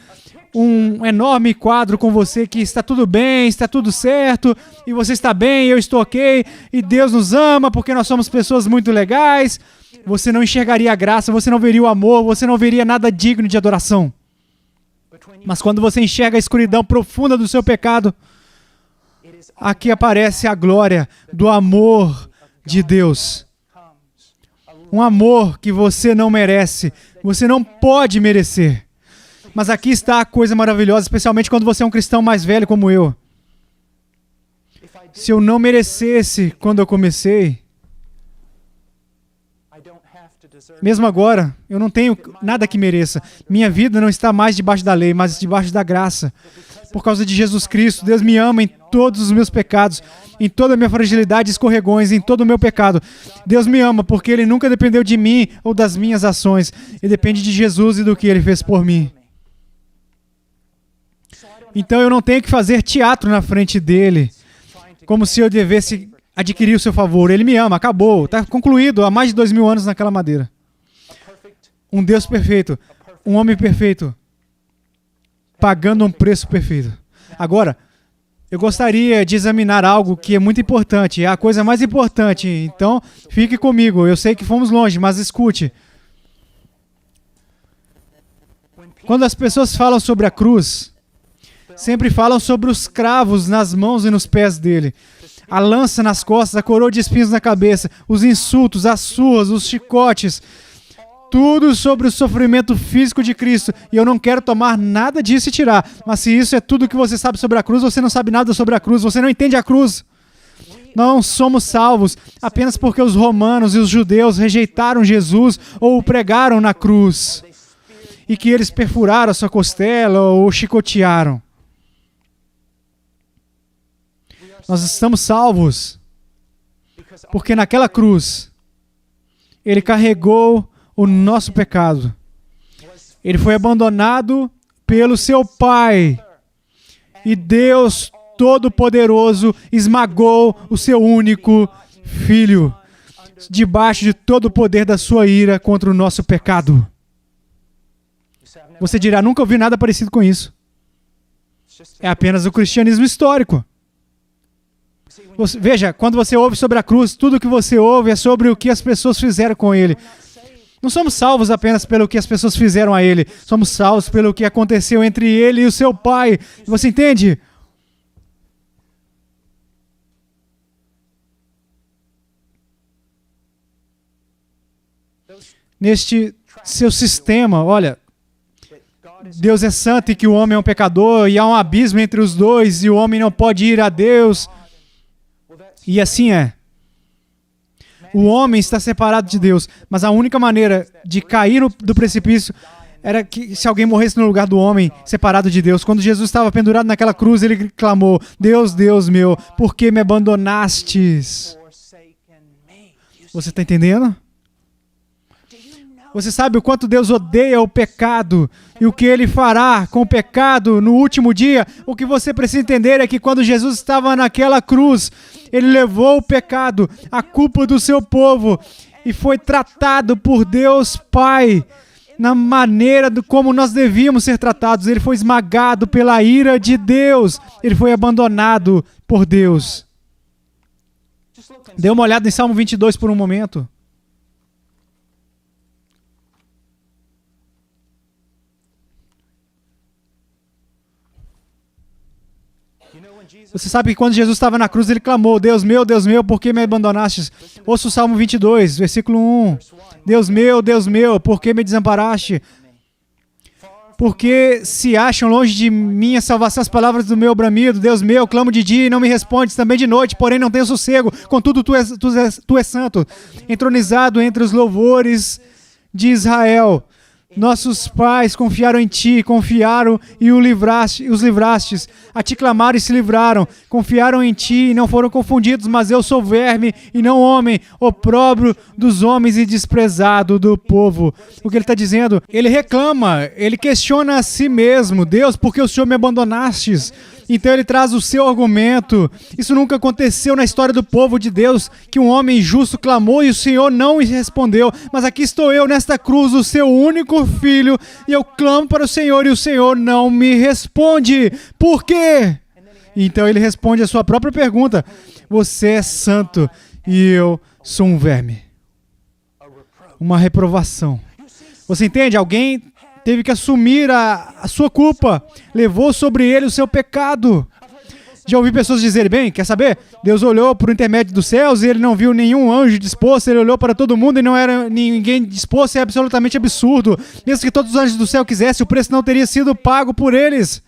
um enorme quadro com você que está tudo bem, está tudo certo, e você está bem, eu estou ok, e Deus nos ama porque nós somos pessoas muito legais, você não enxergaria a graça, você não veria o amor, você não veria nada digno de adoração. Mas quando você enxerga a escuridão profunda do seu pecado, aqui aparece a glória do amor de Deus. Um amor que você não merece, você não pode merecer. Mas aqui está a coisa maravilhosa, especialmente quando você é um cristão mais velho como eu. Se eu não merecesse quando eu comecei, mesmo agora, eu não tenho nada que mereça. Minha vida não está mais debaixo da lei, mas debaixo da graça. Por causa de Jesus Cristo, Deus me ama em todos os meus pecados, em toda a minha fragilidade e escorregões, em todo o meu pecado. Deus me ama porque Ele nunca dependeu de mim ou das minhas ações. Ele depende de Jesus e do que Ele fez por mim. Então eu não tenho que fazer teatro na frente dele, como se eu devesse adquirir o seu favor. Ele me ama, acabou, está concluído há mais de 2000 anos naquela madeira. Um Deus perfeito, um homem perfeito, pagando um preço perfeito. Agora, eu gostaria de examinar algo que é muito importante, é a coisa mais importante. Então, fique comigo, eu sei que fomos longe, mas escute. Quando as pessoas falam sobre a cruz, sempre falam sobre os cravos nas mãos e nos pés dele, a lança nas costas, a coroa de espinhos na cabeça, os insultos, as surras, os chicotes, tudo sobre o sofrimento físico de Cristo. E eu não quero tomar nada disso e tirar. Mas se isso é tudo que você sabe sobre a cruz, você não sabe nada sobre a cruz, você não entende a cruz. Não somos salvos apenas porque os romanos e os judeus rejeitaram Jesus ou o pregaram na cruz e que eles perfuraram a sua costela ou o chicotearam. Nós estamos salvos porque naquela cruz Ele carregou o nosso pecado. Ele foi abandonado pelo seu Pai. E Deus Todo-Poderoso esmagou o seu único Filho, debaixo de todo o poder da sua ira contra o nosso pecado. Você dirá, nunca ouvi nada parecido com isso. É apenas o cristianismo histórico. Veja, quando você ouve sobre a cruz, tudo que você ouve é sobre o que as pessoas fizeram com ele. Não somos salvos apenas pelo que as pessoas fizeram a ele. Somos salvos pelo que aconteceu entre ele e o seu pai. Você entende? Neste seu sistema, olha, Deus é santo e que o homem é um pecador, e há um abismo entre os dois, e o homem não pode ir a Deus. E assim é. O homem está separado de Deus, mas a única maneira de cair do precipício era que se alguém morresse no lugar do homem, separado de Deus. Quando Jesus estava pendurado naquela cruz, ele clamou: Deus, Deus meu, por que me abandonastes? Você está entendendo? Você sabe o quanto Deus odeia o pecado e o que Ele fará com o pecado no último dia? O que você precisa entender é que quando Jesus estava naquela cruz, Ele levou o pecado, a culpa do seu povo, e foi tratado por Deus Pai na maneira como nós devíamos ser tratados. Ele foi esmagado pela ira de Deus. Ele foi abandonado por Deus. Dê uma olhada em Salmo 22 por um momento. Você sabe que quando Jesus estava na cruz, ele clamou: Deus meu, por que me abandonastes? Ouça o Salmo 22, versículo 1. Deus meu, por que me desamparaste? Porque se acham longe de mim a salvação as palavras do meu bramido. Deus meu, clamo de dia e não me respondes, também de noite, porém não tenho sossego. Contudo, tu és santo, entronizado entre os louvores de Israel. Nossos pais confiaram em ti, confiaram e os livrastes. A ti clamaram e se livraram. Confiaram em ti e não foram confundidos, mas eu sou verme e não homem, opróbrio dos homens e desprezado do povo. O que ele está dizendo? Ele reclama, ele questiona a si mesmo. Deus, por que o Senhor me abandonastes? Então ele traz o seu argumento. Isso nunca aconteceu na história do povo de Deus, que um homem justo clamou e o Senhor não respondeu. Mas aqui estou eu nesta cruz, o seu único filho, e eu clamo para o Senhor e o Senhor não me responde. Por quê? Então ele responde a sua própria pergunta: você é santo e eu sou um verme. Uma reprovação. Você entende? Alguém teve que assumir a sua culpa, levou sobre ele o seu pecado. Já ouvi pessoas dizerem: bem, quer saber? Deus olhou por intermédio dos céus e ele não viu nenhum anjo disposto, ele olhou para todo mundo e não era ninguém disposto, é absolutamente absurdo. Mesmo que todos os anjos do céu quisessem, o preço não teria sido pago por eles.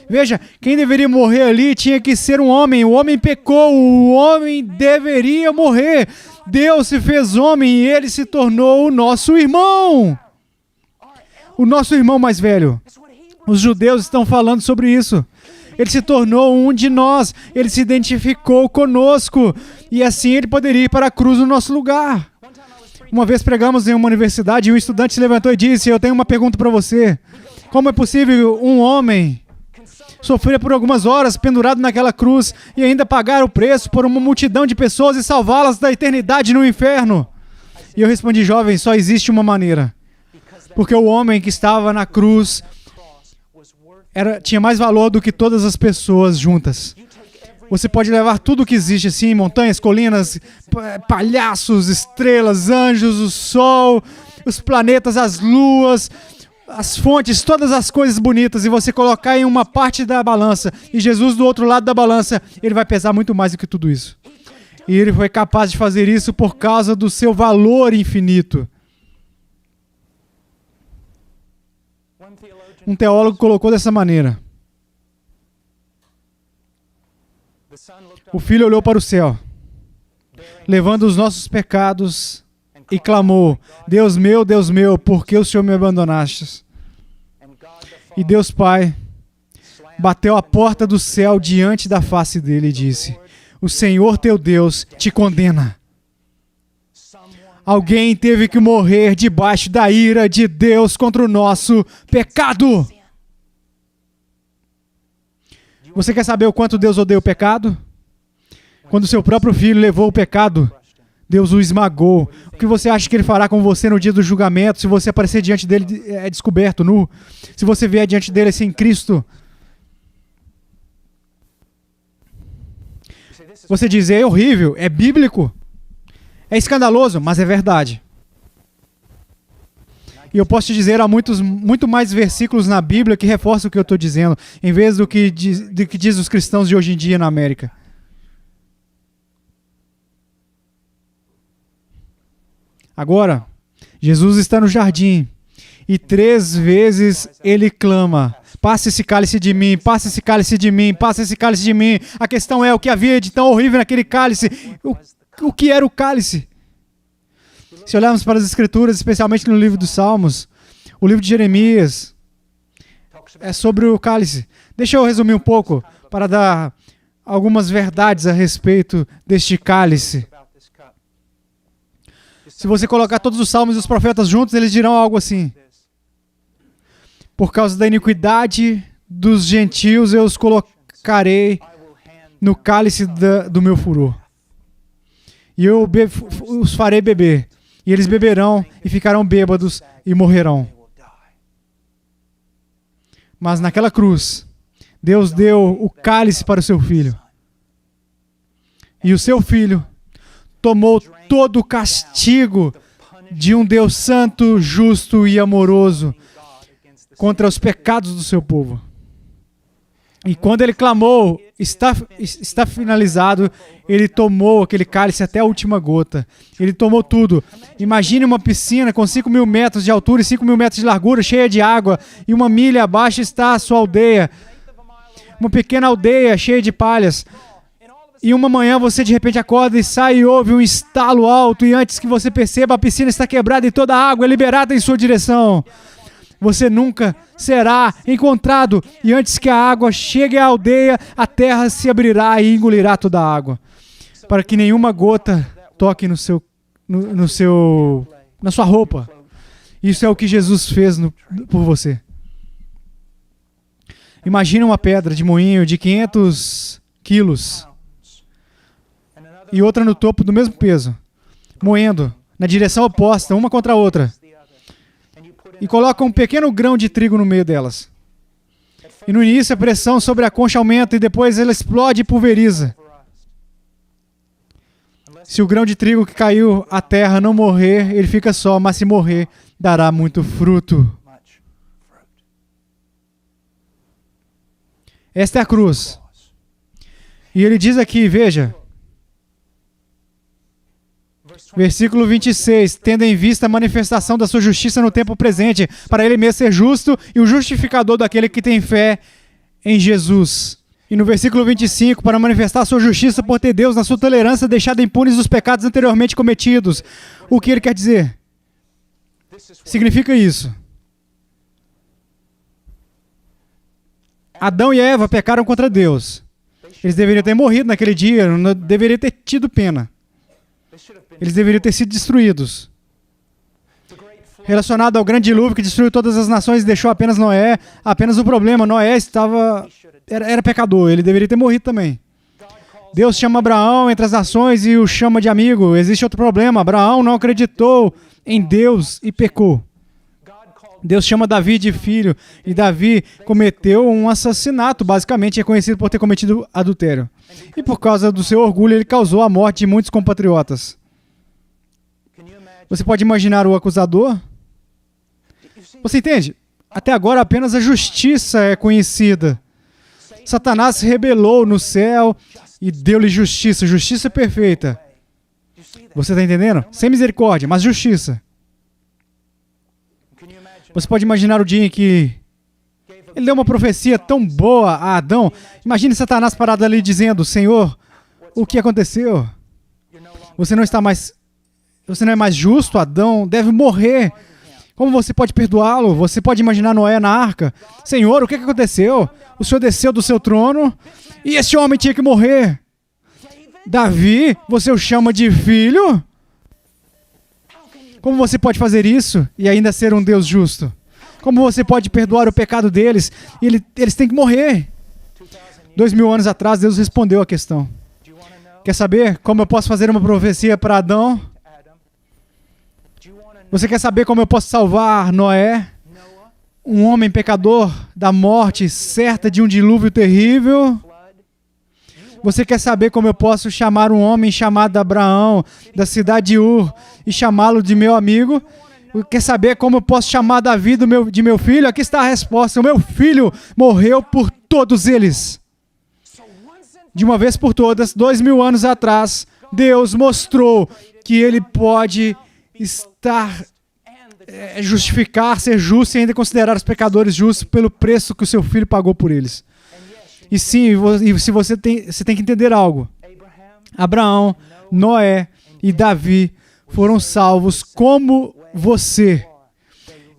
Veja, quem deveria morrer ali tinha que ser um homem. O homem pecou, o homem deveria morrer. Deus se fez homem e ele se tornou o nosso irmão. O nosso irmão mais velho. Os judeus estão falando sobre isso. Ele se tornou um de nós. Ele se identificou conosco. E assim ele poderia ir para a cruz no nosso lugar. Uma vez pregamos em uma universidade e um estudante se levantou e disse: eu tenho uma pergunta para você. Como é possível um homem sofrer por algumas horas pendurado naquela cruz e ainda pagar o preço por uma multidão de pessoas e salvá-las da eternidade no inferno? E eu respondi: jovem, só existe uma maneira. Porque o homem que estava na cruz tinha mais valor do que todas as pessoas juntas. Você pode levar tudo o que existe, assim, montanhas, colinas, palhaços, estrelas, anjos, o sol, os planetas, as luas, as fontes, todas as coisas bonitas, e você colocar em uma parte da balança, e Jesus do outro lado da balança, ele vai pesar muito mais do que tudo isso. E ele foi capaz de fazer isso por causa do seu valor infinito. Um teólogo colocou dessa maneira: o Filho olhou para o céu, levando os nossos pecados, e clamou: Deus meu, por que o Senhor me abandonaste? E Deus Pai bateu a porta do céu diante da face dele e disse: o Senhor teu Deus te condena. Alguém teve que morrer debaixo da ira de Deus contra o nosso pecado. Você quer saber o quanto Deus odeia o pecado? Quando seu próprio filho levou o pecado, Deus o esmagou. O que você acha que ele fará com você no dia do julgamento, se você aparecer diante dele descoberto, nu? Se você vier diante dele sem Cristo? Você diz, é horrível, é bíblico, é escandaloso, mas é verdade. E eu posso te dizer, há muito mais versículos na Bíblia que reforçam o que eu estou dizendo, em vez do que diz os cristãos de hoje em dia na América. Agora, Jesus está no jardim e 3 vezes ele clama: passa esse cálice de mim, passa esse cálice de mim, passa esse cálice de mim. A questão é o que havia de tão horrível naquele cálice. O que era o cálice? Se olharmos para as Escrituras, especialmente no livro dos Salmos, o livro de Jeremias, é sobre o cálice. Deixa eu resumir um pouco para dar algumas verdades a respeito deste cálice. Se você colocar todos os salmos e os profetas juntos, eles dirão algo assim: por causa da iniquidade dos gentios, eu os colocarei no cálice do meu furor. E eu os farei beber. E eles beberão e ficarão bêbados e morrerão. Mas naquela cruz, Deus deu o cálice para o seu filho. E o seu filho tomou todo o castigo de um Deus santo, justo e amoroso contra os pecados do seu povo. E quando ele clamou, está finalizado, ele tomou aquele cálice até a última gota. Ele tomou tudo. Imagine uma piscina com 5.000 metros de altura e 5.000 metros de largura, cheia de água, e 1 milha abaixo está a sua aldeia. Uma pequena aldeia cheia de palhas. E uma manhã você de repente acorda e sai e ouve um estalo alto, e antes que você perceba, a piscina está quebrada e toda a água é liberada em sua direção. Você nunca será encontrado, e antes que a água chegue à aldeia, a terra se abrirá e engolirá toda a água, para que nenhuma gota toque na sua roupa. Isso é o que Jesus fez por você. Imagina uma pedra de moinho de 500 quilos e outra no topo do mesmo peso, moendo na direção oposta, uma contra a outra. E coloca um pequeno grão de trigo no meio delas. E no início a pressão sobre a concha aumenta e depois ela explode e pulveriza. Se o grão de trigo que caiu à terra não morrer, ele fica só, mas se morrer, dará muito fruto. Esta é a cruz. E ele diz aqui, veja, versículo 26, tendo em vista a manifestação da sua justiça no tempo presente, para ele mesmo ser justo e o justificador daquele que tem fé em Jesus. E no versículo 25, para manifestar a sua justiça por ter Deus na sua tolerância deixado impunes os pecados anteriormente cometidos. O que ele quer dizer? Significa isso. Adão e Eva pecaram contra Deus. Eles deveriam ter morrido naquele dia, não deveriam ter tido pena. Eles deveriam ter sido destruídos. Relacionado ao grande dilúvio que destruiu todas as nações e deixou apenas Noé, apenas o problema, Noé era pecador, ele deveria ter morrido também. Deus chama Abraão entre as nações e o chama de amigo. Existe outro problema, Abraão não acreditou em Deus e pecou. Deus chama Davi de filho e Davi cometeu um assassinato, basicamente é conhecido por ter cometido adultério. E por causa do seu orgulho ele causou a morte de muitos compatriotas. Você pode imaginar o acusador? Você entende? Até agora apenas a justiça é conhecida. Satanás se rebelou no céu e deu-lhe justiça, justiça perfeita. Você está entendendo? Sem misericórdia, mas justiça. Você pode imaginar o dia em que ele deu uma profecia tão boa a Adão. Imagine Satanás parado ali dizendo: Senhor, o que aconteceu? Você não é mais justo, Adão deve morrer. Como você pode perdoá-lo? Você pode imaginar Noé na arca. Senhor, o que aconteceu? O Senhor desceu do seu trono e esse homem tinha que morrer. Davi, você o chama de filho? Como você pode fazer isso e ainda ser um Deus justo? Como você pode perdoar o pecado deles e eles têm que morrer? 2000 anos atrás, Deus respondeu a questão. Quer saber como eu posso fazer uma profecia para Adão? Você quer saber como eu posso salvar Noé? Um homem pecador da morte certa de um dilúvio terrível? Você quer saber como eu posso chamar um homem chamado Abraão, da cidade de Ur, e chamá-lo de meu amigo? Quer saber como eu posso chamar Davi de meu filho? Aqui está a resposta. O meu filho morreu por todos eles. De uma vez por todas, 2000 anos atrás, Deus mostrou que Ele pode justificar, ser justo e ainda considerar os pecadores justos pelo preço que o seu filho pagou por eles. E sim, se você tem que entender algo. Abraão, Noé e Davi foram salvos como você.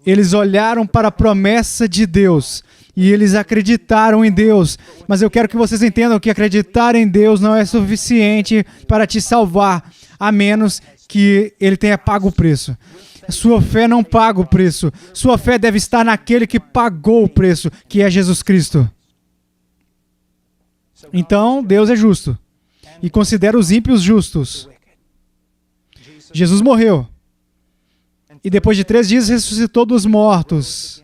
Eles olharam para a promessa de Deus e eles acreditaram em Deus. Mas eu quero que vocês entendam que acreditar em Deus não é suficiente para te salvar, a menos que Ele tenha pago o preço. Sua fé não paga o preço. Sua fé deve estar naquele que pagou o preço, que é Jesus Cristo. Então, Deus é justo e considera os ímpios justos. Jesus morreu e depois de 3 dias ressuscitou dos mortos.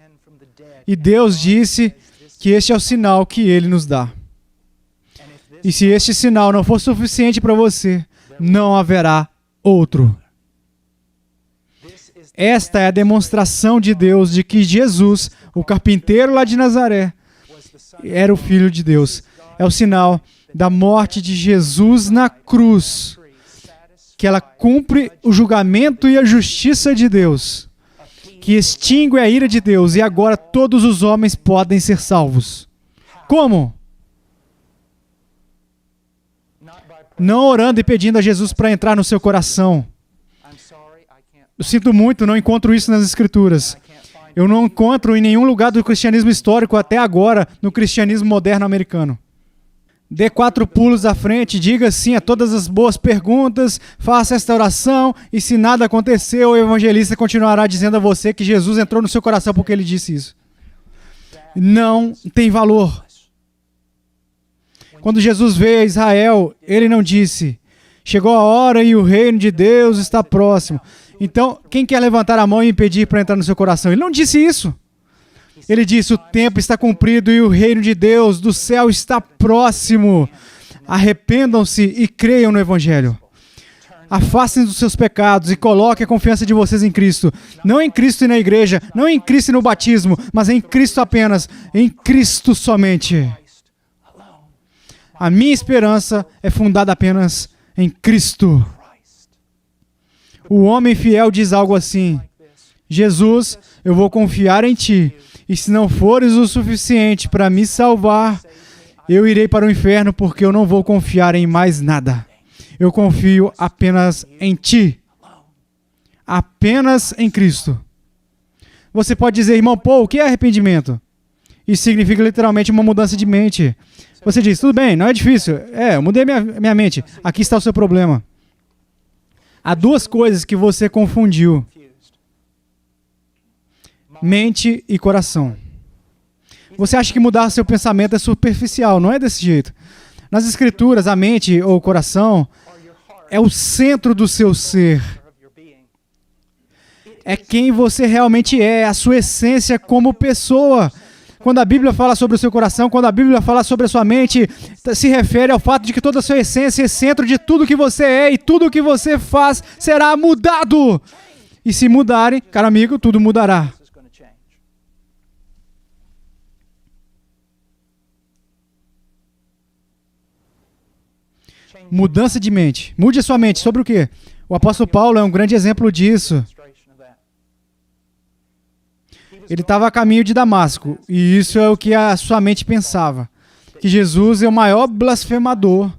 E Deus disse que este é o sinal que Ele nos dá. E se este sinal não for suficiente para você, não haverá outro. Esta é a demonstração de Deus de que Jesus, o carpinteiro lá de Nazaré, era o Filho de Deus. É o sinal da morte de Jesus na cruz, que ela cumpre o julgamento e a justiça de Deus, que extingue a ira de Deus, e agora todos os homens podem ser salvos. Como? Não orando e pedindo a Jesus para entrar no seu coração. Eu sinto muito, não encontro isso nas Escrituras. Eu não encontro em nenhum lugar do cristianismo histórico até agora, no cristianismo moderno americano. Dê 4 pulos à frente, diga sim a todas as boas perguntas, faça esta oração, e se nada acontecer, o evangelista continuará dizendo a você que Jesus entrou no seu coração porque ele disse isso. Não tem valor. Quando Jesus veio a Israel, ele não disse: chegou a hora e o reino de Deus está próximo. Então, quem quer levantar a mão e impedir para entrar no seu coração? Ele não disse isso. Ele disse: o tempo está cumprido e o reino de Deus do céu está próximo. Arrependam-se e creiam no Evangelho. Afastem dos seus pecados e coloquem a confiança de vocês em Cristo. Não em Cristo e na igreja, não em Cristo e no batismo, mas em Cristo apenas, em Cristo somente. A minha esperança é fundada apenas em Cristo. O homem fiel diz algo assim: Jesus, eu vou confiar em Ti, e se não fores o suficiente para me salvar, eu irei para o inferno, porque eu não vou confiar em mais nada. Eu confio apenas em Ti. Apenas em Cristo. Você pode dizer: irmão Paul, o que é arrependimento? Isso significa literalmente uma mudança de mente. Você diz: tudo bem, não é difícil. Eu mudei minha mente. Aqui está o seu problema. Há 2 coisas que você confundiu: mente e coração. Você acha que mudar seu pensamento é superficial, não é desse jeito. Nas Escrituras, a mente ou o coração é o centro do seu ser. É quem você realmente é, a sua essência como pessoa. Quando a Bíblia fala sobre o seu coração, quando a Bíblia fala sobre a sua mente, se refere ao fato de que toda a sua essência é centro de tudo que você é, e tudo que você faz será mudado. E se mudarem, caro amigo, tudo mudará. Mudança de mente. Mude a sua mente. Sobre o quê? O apóstolo Paulo é um grande exemplo disso. Ele estava a caminho de Damasco, e isso é o que a sua mente pensava: que Jesus é o maior blasfemador,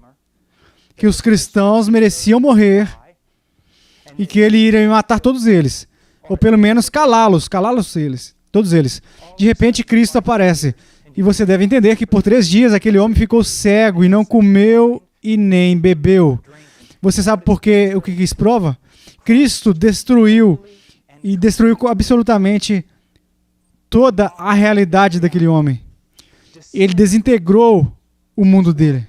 que os cristãos mereciam morrer, e que ele iria matar todos eles, ou pelo menos calá-los eles, todos eles. De repente Cristo aparece, e você deve entender que por 3 dias aquele homem ficou cego, e não comeu e nem bebeu. Você sabe por quê? O que isso prova? Cristo destruiu absolutamente toda a realidade daquele homem. Ele desintegrou o mundo dele.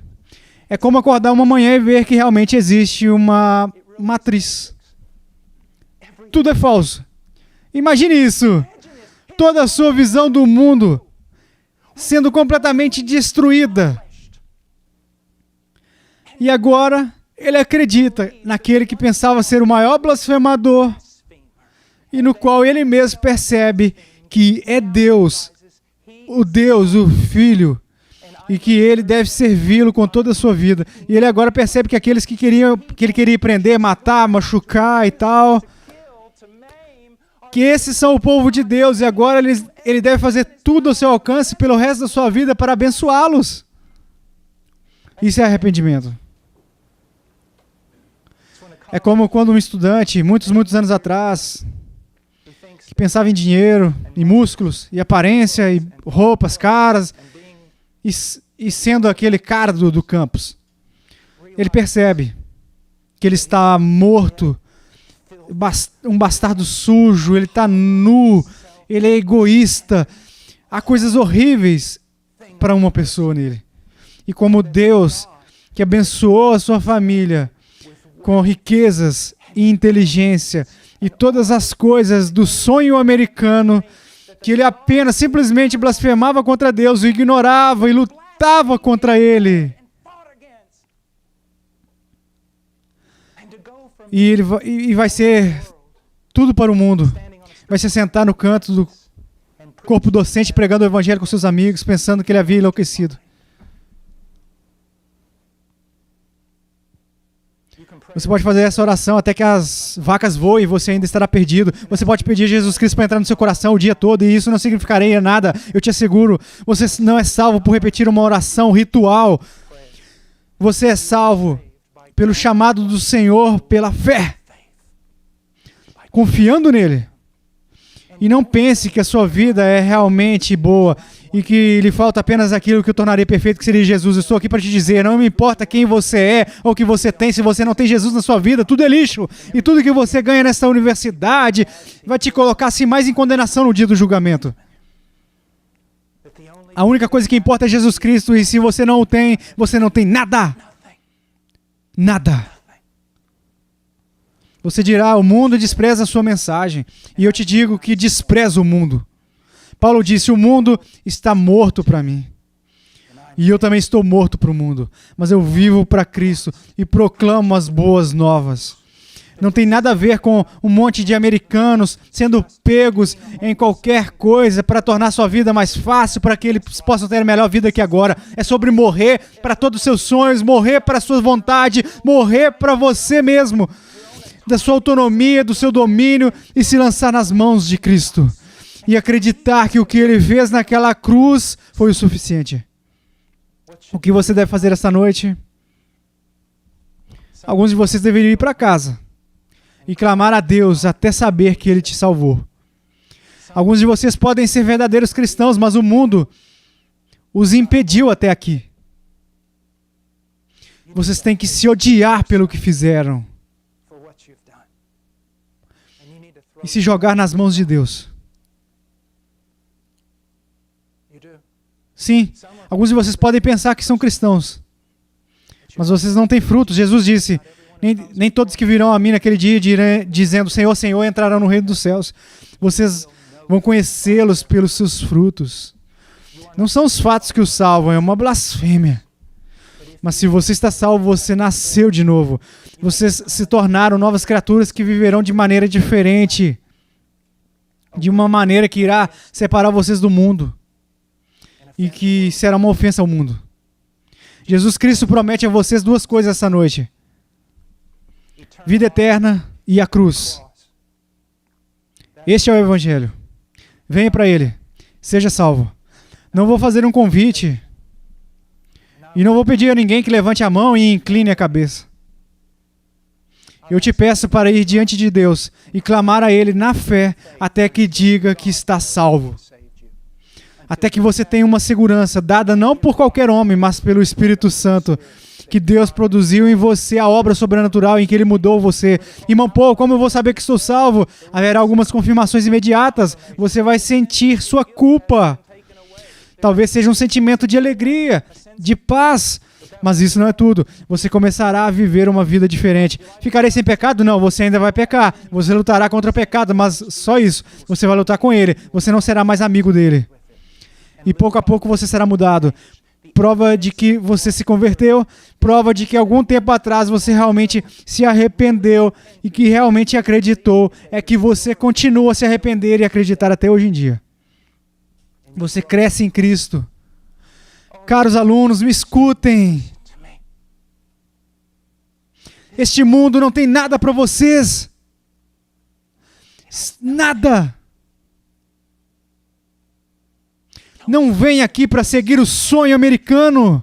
É como acordar uma manhã e ver que realmente existe uma matriz. Tudo é falso. Imagine isso. Toda a sua visão do mundo sendo completamente destruída. E agora ele acredita naquele que pensava ser o maior blasfemador e no qual ele mesmo percebe que é Deus, o Filho, e que ele deve servi-lo com toda a sua vida. E ele agora percebe que aqueles que ele queria prender, matar, machucar e tal, que esses são o povo de Deus, e agora ele deve fazer tudo ao seu alcance pelo resto da sua vida para abençoá-los. Isso é arrependimento. É como quando um estudante, muitos anos atrás, que pensava em dinheiro, em músculos, e aparência, e roupas caras, e sendo aquele cara do campus, ele percebe que ele está morto, um bastardo sujo, ele está nu, ele é egoísta. Há coisas horríveis para uma pessoa nele. E como Deus, que abençoou a sua família com riquezas e inteligência e todas as coisas do sonho americano, que ele apenas simplesmente blasfemava contra Deus, o ignorava e lutava contra ele. E vai ser tudo para o mundo. Vai se sentar no canto do corpo docente, pregando o evangelho com seus amigos, pensando que ele havia enlouquecido. Você pode fazer essa oração até que as vacas voem e você ainda estará perdido. Você pode pedir a Jesus Cristo para entrar no seu coração o dia todo e isso não significaria nada. Eu te asseguro, você não é salvo por repetir uma oração ritual. Você é salvo pelo chamado do Senhor, pela fé, confiando nele. E não pense que a sua vida é realmente boa e que lhe falta apenas aquilo que o tornaria perfeito, que seria Jesus. Eu estou aqui para te dizer, não me importa quem você é ou o que você tem, se você não tem Jesus na sua vida, tudo é lixo. E tudo que você ganha nessa universidade vai te colocar assim mais em condenação no dia do julgamento. A única coisa que importa é Jesus Cristo, e se você não o tem, você não tem nada. Nada. Você dirá, o mundo despreza a sua mensagem. E eu te digo que despreza o mundo. Paulo disse, o mundo está morto para mim. E eu também estou morto para o mundo. Mas eu vivo para Cristo e proclamo as boas novas. Não tem nada a ver com um monte de americanos sendo pegos em qualquer coisa para tornar sua vida mais fácil, para que eles possam ter a melhor vida que agora. É sobre morrer para todos os seus sonhos, morrer para a sua vontade, morrer para você mesmo, da sua autonomia, do seu domínio, e se lançar nas mãos de Cristo. E acreditar que o que ele fez naquela cruz foi o suficiente. O que você deve fazer esta noite? Alguns de vocês deveriam ir para casa e clamar a Deus até saber que ele te salvou. Alguns de vocês podem ser verdadeiros cristãos, mas o mundo os impediu até aqui. Vocês têm que se odiar pelo que fizeram e se jogar nas mãos de Deus. Sim, alguns de vocês podem pensar que são cristãos, mas vocês não têm frutos. Jesus disse, nem todos que virão a mim naquele dia dizendo, Senhor, Senhor, entrarão no reino dos céus. Vocês vão conhecê-los pelos seus frutos. Não são os fatos que os salvam, é uma blasfêmia. Mas se você está salvo, você nasceu de novo. Vocês se tornaram novas criaturas que viverão de maneira diferente, de uma maneira que irá separar vocês do mundo e que será uma ofensa ao mundo. Jesus Cristo promete a vocês duas coisas essa noite: vida eterna e a cruz. Este é o Evangelho. Venha para ele. Seja salvo. Não vou fazer um convite e não vou pedir a ninguém que levante a mão e incline a cabeça. Eu te peço para ir diante de Deus e clamar a ele na fé até que diga que está salvo. Até que você tenha uma segurança dada não por qualquer homem, mas pelo Espírito Santo, que Deus produziu em você a obra sobrenatural em que ele mudou você. Irmão Paul, como eu vou saber que estou salvo? Haverá algumas confirmações imediatas. Você vai sentir sua culpa. Talvez seja um sentimento de alegria, de paz, mas isso não é tudo. Você começará a viver uma vida diferente. Ficarei sem pecado? Não, você ainda vai pecar. Você lutará contra o pecado, mas só isso. Você vai lutar com ele. Você não será mais amigo dele. E pouco a pouco você será mudado. prova de que você se converteu, prova de que algum tempo atrás você realmente se arrependeu e que realmente acreditou, é que você continua a se arrepender e acreditar até hoje em dia. Você cresce em Cristo. Caros alunos, me escutem. Este mundo não tem nada para vocês. Nada. Não vem aqui para seguir o sonho americano.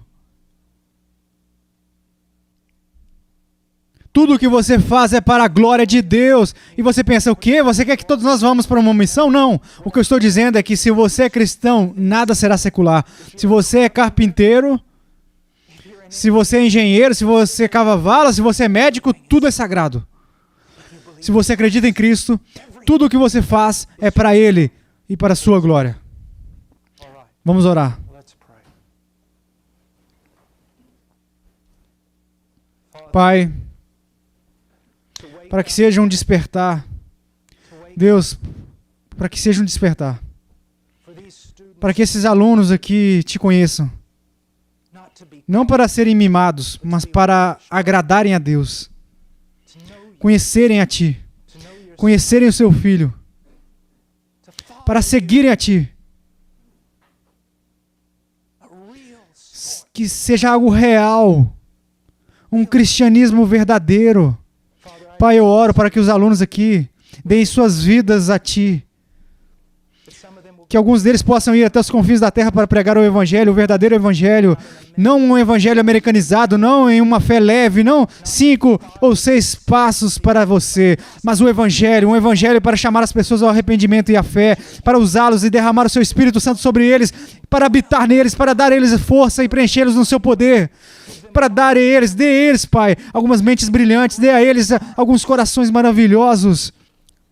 Tudo o que você faz é para a glória de Deus. E você pensa, o quê? Você quer que todos nós vamos para uma missão? Não. O que eu estou dizendo é que se você é cristão, nada será secular. Se você é carpinteiro, se você é engenheiro, se você cava vala, se você é médico, tudo é sagrado. Se você acredita em Cristo, tudo o que você faz é para Ele e para a sua glória. Vamos orar. Pai, para que seja um despertar, Deus, para que seja um despertar, para que esses alunos aqui te conheçam, não para serem mimados, mas para agradarem a Deus, conhecerem a Ti, conhecerem o Seu Filho, para seguirem a Ti, que seja algo real, um cristianismo verdadeiro. Pai, eu oro para que os alunos aqui deem suas vidas a Ti. Que alguns deles possam ir até os confins da terra para pregar o Evangelho, o verdadeiro Evangelho. Não um Evangelho americanizado, não em uma fé leve, não 5 ou 6 passos para você. Mas o Evangelho, um Evangelho para chamar as pessoas ao arrependimento e à fé, para usá-los e derramar o Seu Espírito Santo sobre eles, para habitar neles, para dar a eles força e preenchê-los no Seu poder. Para dar a eles, dê a eles, Pai, algumas mentes brilhantes, dê a eles alguns corações maravilhosos,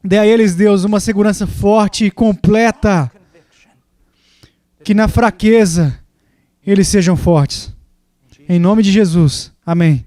dê a eles, Deus, uma segurança forte e completa, que na fraqueza eles sejam fortes. Em nome de Jesus. Amém.